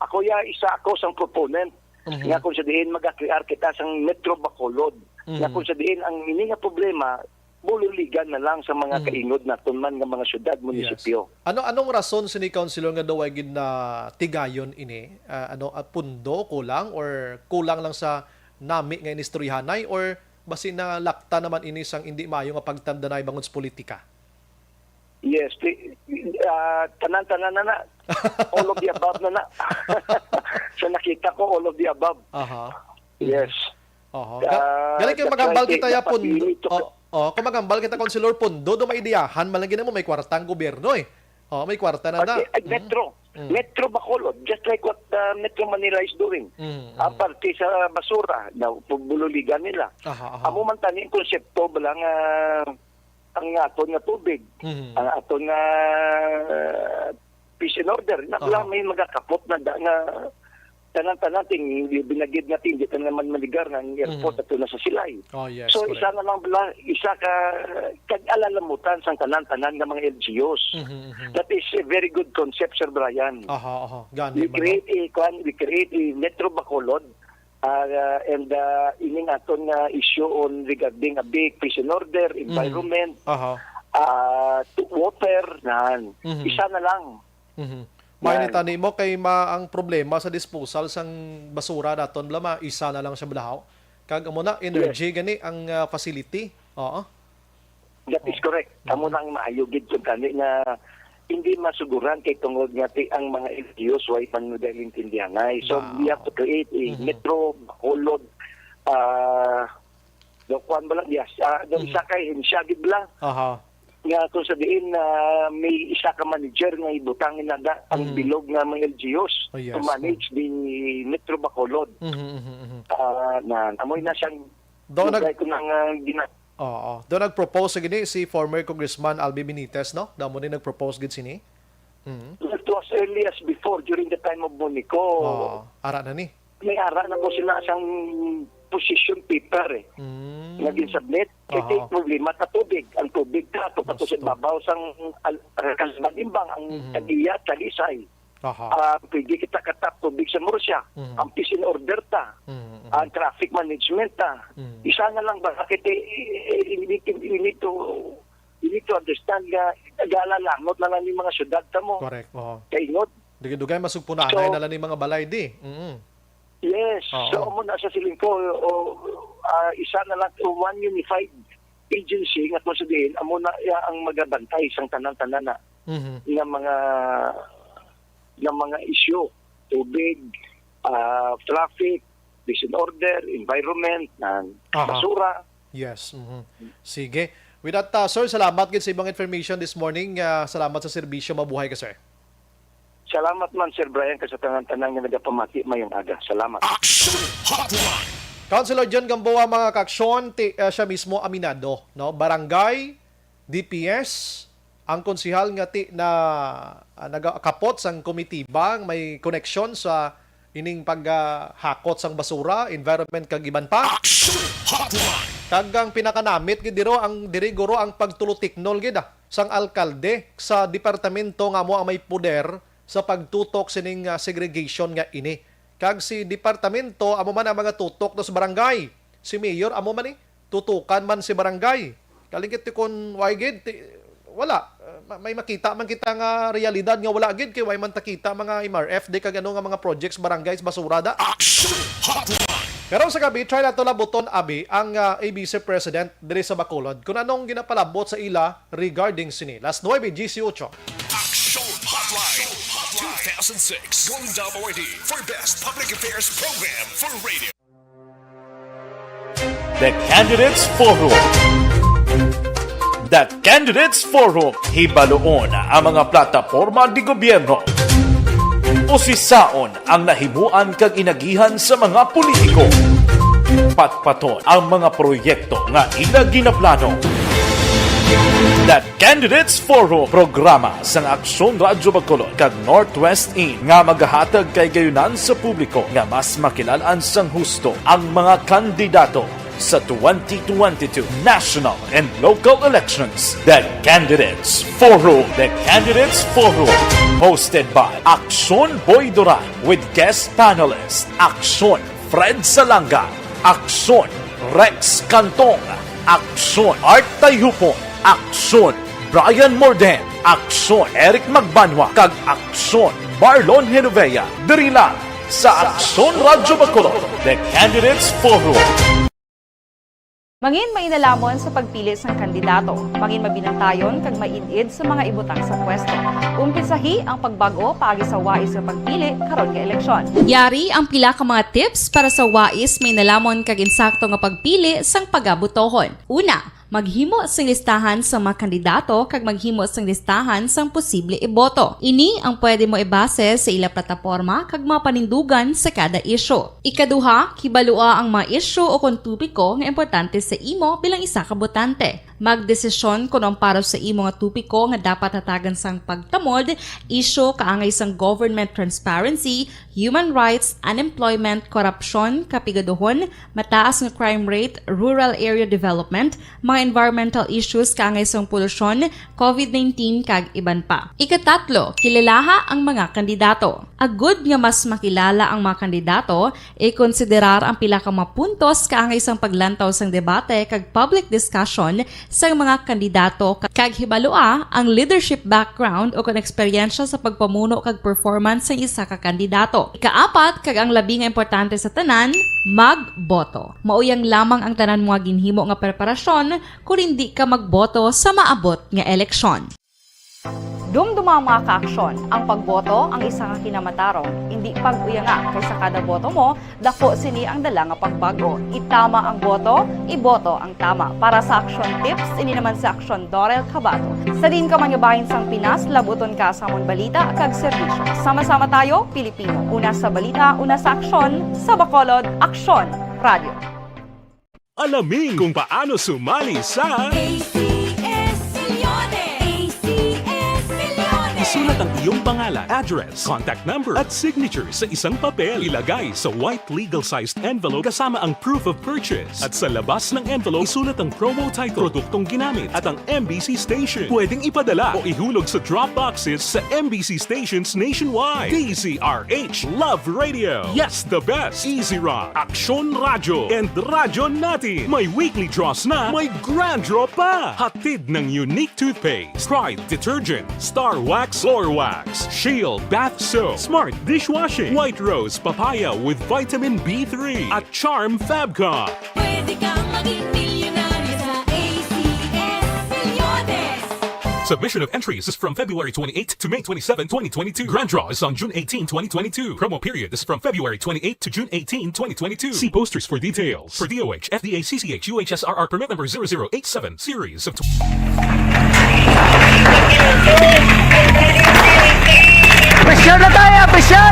Ako isa ako sang proponent nga kung sa diin mag-acquire kita sang Metro Bacolod nga kung sa diin ang ini nga problema bululigan na lang sa mga kaingod naton man nga mga syudad, munisipyo. Anong rason sini councilor nga daw gid na tigayon ini? Pundo kulang or kulang lang sa nami nga inistoryahanay or basin na lakta naman ini sang hindi maayo nga pagtandanay bangon sa politika? Yes, tanan-tanan na. All of the above na. So nakita ko all of the above. Yes. Galing kayo magambal kita ya Pundo. Kung magambal kita Councilor Pundo, do maidiyahan malagi na mo may kwartang gobyerno eh. May kwarta na na. Metro Bacolod, just like what Metro Manila is doing. Parte sa basura na bululigan nila. Amo man tani konsepto bala nga ang aton nga tubig, ang aton nga peace and order. Nakala may magakapot na nga tanan-tanan ting binagid natin dito naman maligar ng airport at na sa Silay. So correct. Isa na lang isa ka kag-alalamutan sang tanan-tanan ng mga LGUs. That is a very good concept, Sir Brian. We create a Metro Bacolod and ining aton nga issue on regarding a big peace and order, environment, water, isa na lang. May tani mo kay ang problema sa disposal sang basura naton blama isa na lang sa balahaw. Kag amo na energy gani ang facility. That is correct. Amo nang maayo gid kun kani nga hindi masuguran kay tungod nga ang mga LGUs way panudaling tindihanay. So we have to create a Metro Bacolod do kuan bala dias do sakay hinsya gid bala. nga kung sa diin na may isa ka manager nga ibutangin na ang bilog nga mga LGUs Oh, yes. to manage the Metro Bacolod. Na amoy na siyang Doon lugay ko nang Oo. Doon nag-propose gini si former Congressman Albi Benitez, no? Doon mo din nag-propose gid sini. It was early as before during the time of Bonico. Oo. Ara na ni. May ara na po sila siyang position paper naging submit. Kaya problema sa tubig. Ang tubig ka, tapos babaw sang kalmadimbang ang kadiya, talisay. Pwede kita katap tubig sa Murcia. Ang peace and order ta. Ang traffic management ta. Isa na lang ba? Bakit you need to understand nga nag-aalalangot na lang yung mga syudad ta mo. Correct. Kainod. Dugay masugpunanay na lang ni mga balay di. Yes. So, muna sa siling ko, isa na lang, one unified agency nga kung sabihin, amo na ang magabantay isang tanan-tanan na ng mga issue, tubig, traffic, peace and order, environment, basura. Yes. Sige. With that, sir, salamat gid sa ibang information this morning. Salamat sa serbisyo. Mabuhay ka, sir. Salamat man, Sir Brian, kasi tanan-tanan nga nagapamati mayong aga. Salamat. Councilor John Gamboa, mga kaksyon, siya mismo aminado, no? Barangay, DPS, ang konsihal nga na nagakapot sang komitibang may koneksyon sa ining paghakot sang basura, environment kag iban pa. Kagang pinakanamit gid diro ang diriguro ang pagtulutiknol gid sang alkalde sa departamento nga mo ang may poder sa pagtutok sining segregation nga ini. Kag si departamento amo man ang mga tutok no sa barangay. Si mayor amo man tutukan man si barangay. Kalingkit kon why gid wala may makita man kita nga realidad nga wala gid kay way man takita mga MRF de kag ano nga mga projects barangays basura da. Pero sa gabi try nato labuton abi ang ABC President diri sa Bacolod kung anong ginapalabot sa ila regarding sini. Last 9 GC8. Action Hotline 2006 Gunda awardee for Best Public Affairs Program for Radio. The Candidates Forum. The Candidates Forum, hibaloon ang mga plataporma di gobyerno. Usisaon ang nahimuan kag inagihan sa mga politiko. Patpaton ang mga proyekto nga ila ginaplano. The Candidates Forum, programa sang Aksyon Radyo Bacolod kag Northwest In nga magahatag kay gayunan sa publiko nga mas makilalan sang husto ang mga kandidato sa 2022 national and local elections. The Candidates Forum. The Candidates Forum. Hosted by Aksyon Boy Duran with guest panelists Aksyon Fred Salanga, Aksyon Rex Cantong, Aksyon Art Tayhupon, Aksyon Brian Morden, Aksyon Eric Magbanwa, kag Aksyon Marlon Genovea. Diri lang sa Aksyon Radyo Bacolod. The Candidates Forum. Mangin mainalamon sa pagpili ng kandidato, mangin mabinantayon kag mainid sa mga ibutang sa pwesto. Umpisahi ang pagbago paagi sa wais sa pagpili karon nga eleksyon. Yari ang pila ka mga tips para sa wais may nalamon kag insakto nga pagpili sang pagabutohon. Una, maghimo sang listahan sa mga kandidato kag maghimo sang listahan sang posible iboto. Ini ang pwede mo ibase sa ila plataporma kag mapanindugan sa kada isyu. Ikaduha, kibalua ang mga isyu o kontupiko nga importante sa imo bilang isa ka botante. Magdesisyon kung ang para sa imo nga tupiko nga dapat hatagan sang pagtamod, isyu kaangay sang government transparency, human rights, unemployment, korupsyon, kapigaduhon, mataas nga crime rate, rural area development, mga environmental issues kaangay sang polusyon, COVID-19 kag iban pa. Ikatatlo, kilalaha ang mga kandidato. Agud nga mas makilala ang mga kandidato, i-konsiderar ang pila ka mga puntos kaangay sang paglantaw sang debate kag public discussion sa mga kandidato kag hibalua ang leadership background o kung eksperyensya sa pagpamuno kag performance sa isa ka kandidato. Ikaapat kag ang labi nga importante sa tanan, magboto. Mauyang lamang ang tanan mga ginhimo nga preparasyon kung hindi ka magboto sa maabot nga eleksyon. Dumduma ang mga kaaksyon, ang pagboto ang isa ka kinamatarong, hindi pag-uya nga kaysa kada boto mo, dako sini ang dala nga pagbago. Itama ang boto, iboto ang tama. Para sa action tips, ini naman sa action Dorel Cabato. Sa din ka manyabahin sang Pinas, labuton ka sa amon balita kag serbisyo. Sama-sama tayo, Pilipino. Una sa balita, una sa aksyon, sa Bacolod, Aksyon Radio. Alamin kung paano sumali sa ACS Milyones! ACS Milyones! Isulat ang iyong pangalan, address, contact number at signature sa isang papel. Ilagay sa white legal-sized envelope kasama ang proof of purchase. At sa labas ng envelope, isulat ang promo title, produktong ginamit at ang MBC station. Pwedeng ipadala o ihulog sa drop boxes sa MBC stations nationwide. DZRH Love Radio. Yes, the best. Easy Rock, Aksyon Radio, and Radyo Natin. May weekly draws na, may grand draw pa. Hatid ng unique toothpaste, Pride Detergent, Star Wax Floor Wax, Shield Bath Soap, Smart Dishwashing, White Rose Papaya with Vitamin B3 at Charm Fabcon. Pwede kang maging milyonaryo sa ACS Milyones! Submission of entries is from February 28 to May 27, 2022. Grand draw is on June 18, 2022. Promo period is from February 28 to June 18, 2022. See posters for details. For DOH, FDA, CCH, UHSRR permit number 0087, series of... Pressure na tayo! Pressure!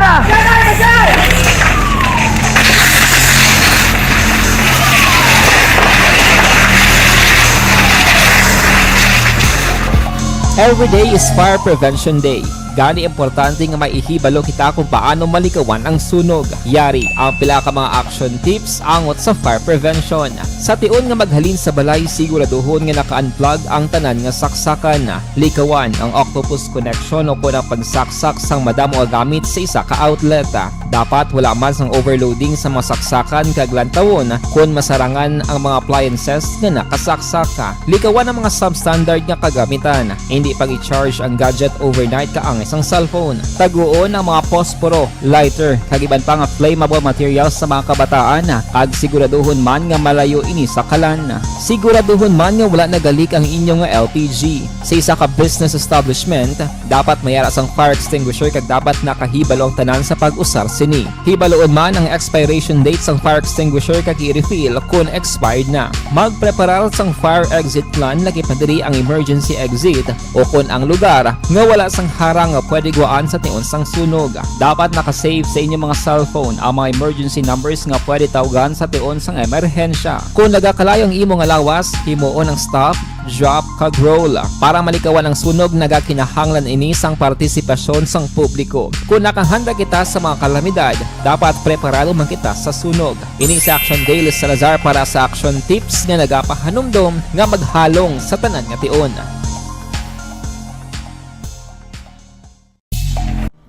Every day is Fire Prevention Day. Gani importante nga maihibalo kita kung paano malikawan ang sunog. Yari ang pila ka mga action tips angot sa fire prevention. Sa tion nga maghalin sa balay, siguraduhon nga naka-unplug ang tanan nga saksakan. Likawan ang octopus connection o kung ang pagsaksak sang madamo nga gamit sa isa ka outlet. Dapat wala man sang overloading sa mga saksakan kag lantawon kung masarangan ang mga appliances nga nakasaksaka. Likawan ang mga substandard nga kagamitan. Hindi pag i-charge ang gadget overnight kaang isang cellphone. Taguon ang mga posporo, lighter, kag iban pa nga flammable materials sa mga kabataan. Ag siguraduhon man nga malayo ini sa kalan. Siguraduhon man nga wala nagalik ang inyong LPG. Sa isa ka business establishment, dapat mayara sang fire extinguisher kag dapat nakahibalo ang tanan sa pag-usar sini. Hibaloon man ang expiration date sang fire extinguisher kag i-refill kung expired na. Magpreparar sang fire exit plan lagi pa diri ang emergency exit o kung ang lugar nga wala sang harang nga pwede guaan sa tion sang sunog. Dapat nakasave sa inyong mga cellphone ang mga emergency numbers nga pwede tawagan sa tion sang emerhensya. Kung nagakalayo ang imong alawas, himuon ang stop, drop, kag roll. Para malikawan ang sunog, nagakinahanglan ini sang partisipasyon sang publiko. Kung nakahanda kita sa mga kalamidad, dapat preparado man kita sa sunog. Ini sa Action Daily Salazar para sa action tips nga nagapahanumdom nga maghalong sa tanan nga tion.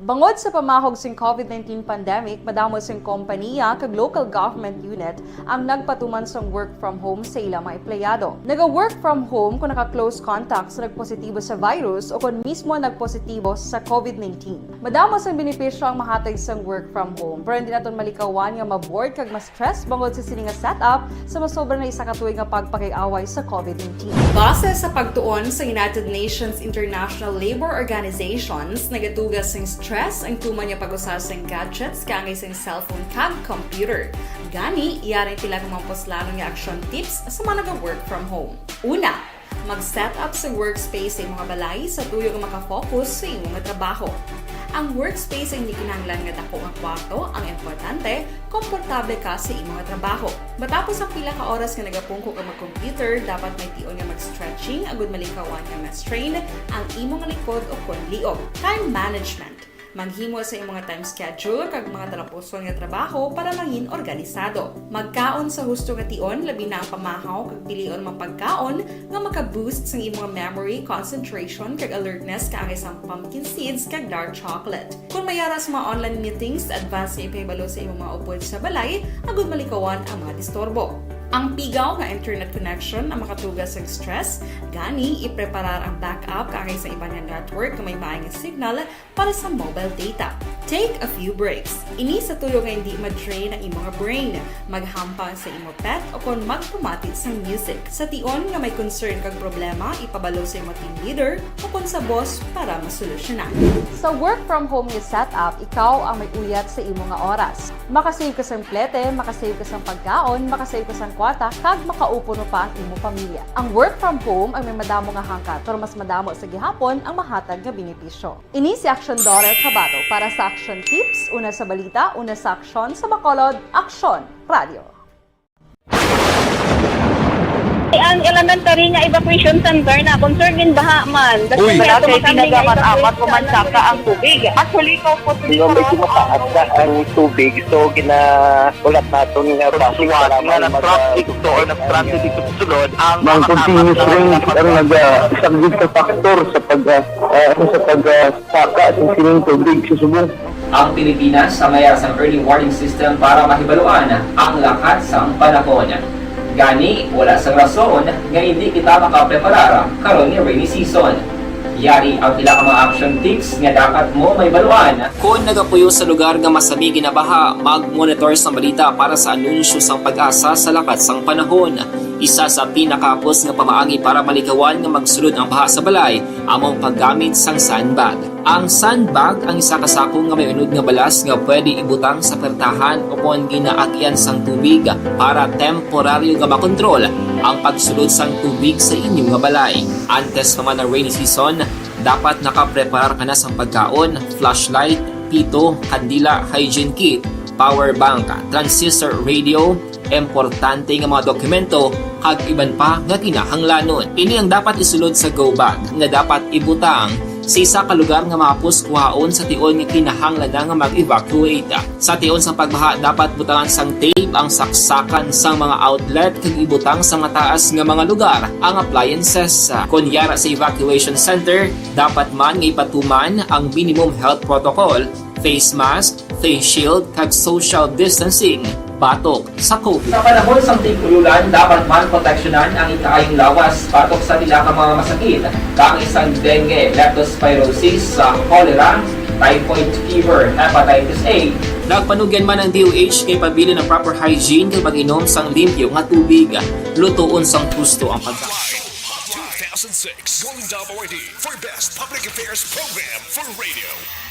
Bangod sa pamahog sing COVID-19 pandemic, madamo sing kompanya kag local government unit ang nagpatuman sang work from home sa ilang mga empleyado. Naga-work from home kung naka-close contact sa nagpositibo sa virus o kung mismo nagpositibo sa COVID-19. Madamo sang benepisyo ang mahatag sang work from home, pero hindi naton malikawan nga maboard kag ma-stress bangod sa sini nga setup sa masobra na isa ka tuig nga pagpakiaway sa COVID-19. Base sa pagtuon sa United Nations International Labour Organizations, nagatugas sing stress ang tuman niya pag-usar sa gadgets kangay sa cellphone kag computer. Gani, iyaray tila ng mga poslanong nga action tips sa mga nag-work from home. Una, mag-set up sa workspace sa mga balay sa tuyo nga makafocus sa imong trabaho. Ang workspace ay hindi kinahanglan nga dako nga kwarto, ang importante, komportable ka sa imong trabaho. Matapos ang pila ka oras nga nagapungko ka mag-computer, dapat may tion nga mag-stretching agud malikawan nga ma-strain ang imong likod o kon liog. Time management. Maghimo sa imong time schedule kag mga talapuson nga trabaho para mangin organisado. Magkaon sa husto nga tion, labi na ang pamahaw kag pilion mapagkaon nga maka-boost sa imong memory, concentration kag alertness kaangay sa pumpkin seeds kag dark chocolate. Kung mayara sa mga online meetings, advance sa ipahibalo sa imong mga upod sa balay, agud malikawan ang mga disturbo. Ang pigaw nga internet connection ang makatugas sa stress, gani ipreparar ang backup kaagay sa iba nga network nga may maayong signal para sa mobile data. Take a few breaks. Ini sa tulo nga hindi ma-drain ang imong brain, maghampang sa imo pet o kon magpumati sa music. Sa tion nga may concern kag problema, ipabalo sa imo team leader o kon sa boss para masolusyonan. Sa work from home nga setup, ikaw ang may uyat sa imo nga oras. Makasave ka sa plete, makasave ka sa pagkaon, makasave ka sa kwata, kag makaupo no pa ang imo pamilya. Ang work from home ay may madamo nga hangkat, pero mas madamo sa gihapon ang mahatag nga benepisyo. Ini si Action Dorel Cabato para sa Action Tips, una sa balita, una sa aksyon sa Bacolod, Action Radio. Ang elementary nga evacuation center na concern din baha man. Uy, kaya pinagamat-amat kumansaka ang tubig. Actually, ko po Medyo mataas na ang tubig. So, ulat natin nga pasuwat nga ng traffic to or nag-traffic dito sa sulod. Ang continuous rain ang nag-isang sa factor sa pagsaka at sining tubig sa subong. Ang Pilipinas sa mayroon sa early warning system para mahibaluan ang lakas ng panahon. Gani, wala sa rason nga hindi kita makapreparar karon ni rainy season. Yari ang pila ka mga action tips nga dapat mo may baluan. Kung nagapuyo sa lugar nga masabi ginabaha, mag-monitor sa balita para sa anunsyo sang pag-asa sa lakat sang panahon. Isa sa pinakapos nga pamaagi para malikawan nga magsulod ang baha sa balay, among paggamit sang sandbag. Ang sandbag ang isa kasakong nga may unod nga balas nga pwede ibutang sa pertahan o kung ginaagyan sang tubig para temporaryo nga makontrol ang pagsulod sang tubig sa inyong nga balay. Antes naman ng rainy season, dapat nakapreparar ka na sang pagkaon, flashlight, pito, kandila, hygiene kit, power bank, transistor radio, importante nga mga dokumento kag iban pa nga kinahanglanon. Ini ang dapat isulod sa go bag nga dapat ibutang sa isa ka lugar nga mapus kuhaon sa tion nga kinahanglan nga mag-evacuate. Sa tion sa pagbaha dapat butangan sang tape ang saksakan sang mga outlet kag ibutang sa mataas nga mga lugar ang appliances. Kunyara sa evacuation center, dapat man nga ipatuman ang minimum health protocol, face mask, face shield kag social distancing batok sa COVID. Sa panahon sa tig-ululan, dapat man proteksyonan ang ikaayong lawas batok sa tila ka mga masakit, kang isang dengue, leptospirosis, cholera, typhoid fever, hepatitis A. Nagpanugyan man ang DOH kay pabili ng proper hygiene kay pag-inom sang limpyo nga tubig. Lutuon sang gusto ang pagkain. 2006 Golden Dove Awardee for Best Public Affairs Program for Radio.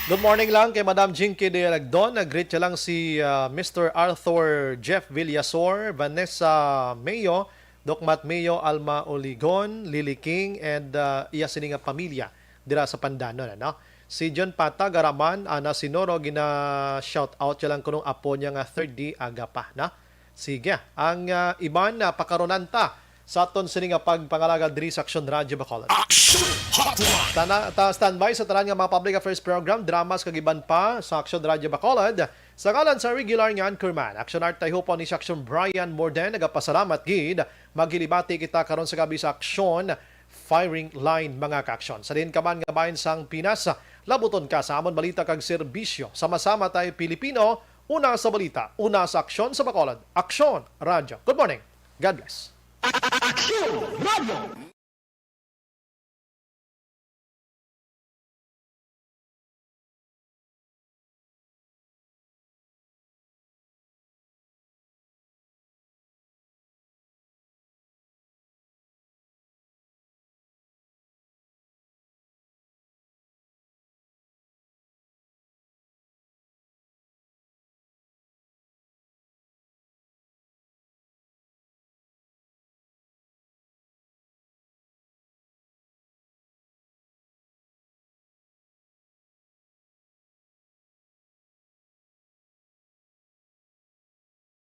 Good morning lang kay Madam Jinky de Lagdon. Nag-greet siya lang si Mr. Arthur Jeff Villasor, Vanessa Mayo, Dokmat Mayo, Alma Oligon, Lily King, and iya sining pamilya dira sa Pandanon. Ano? Si John Pata Garaman, na sinoro gina-shout out siya lang kunong apo niya nga 3D aga pa. Na? Sige, ang iban na pakaronanta sa aton sining pagpangalaga diri sa Action Radio Bacolod. Action Hotline! Standby sa tanan nga mga public affairs program, dramas kagiban pa sa Action Radio Bacolod. Sa ngalan sa regular nga anchorman, Action Art tayo po ni sa Action Brian Morden, nagapasalamat gid, maghilibati kita karon sa gabi sa Action Firing Line mga ka-action. Sa din ka man nga bahin sang Pinas, labuton ka sa amon balita kag serbisyo. Sama-sama tayo Pilipino, una sa balita, una sa Action sa Bacolod. Action Radio. Good morning. God bless. Action Radio!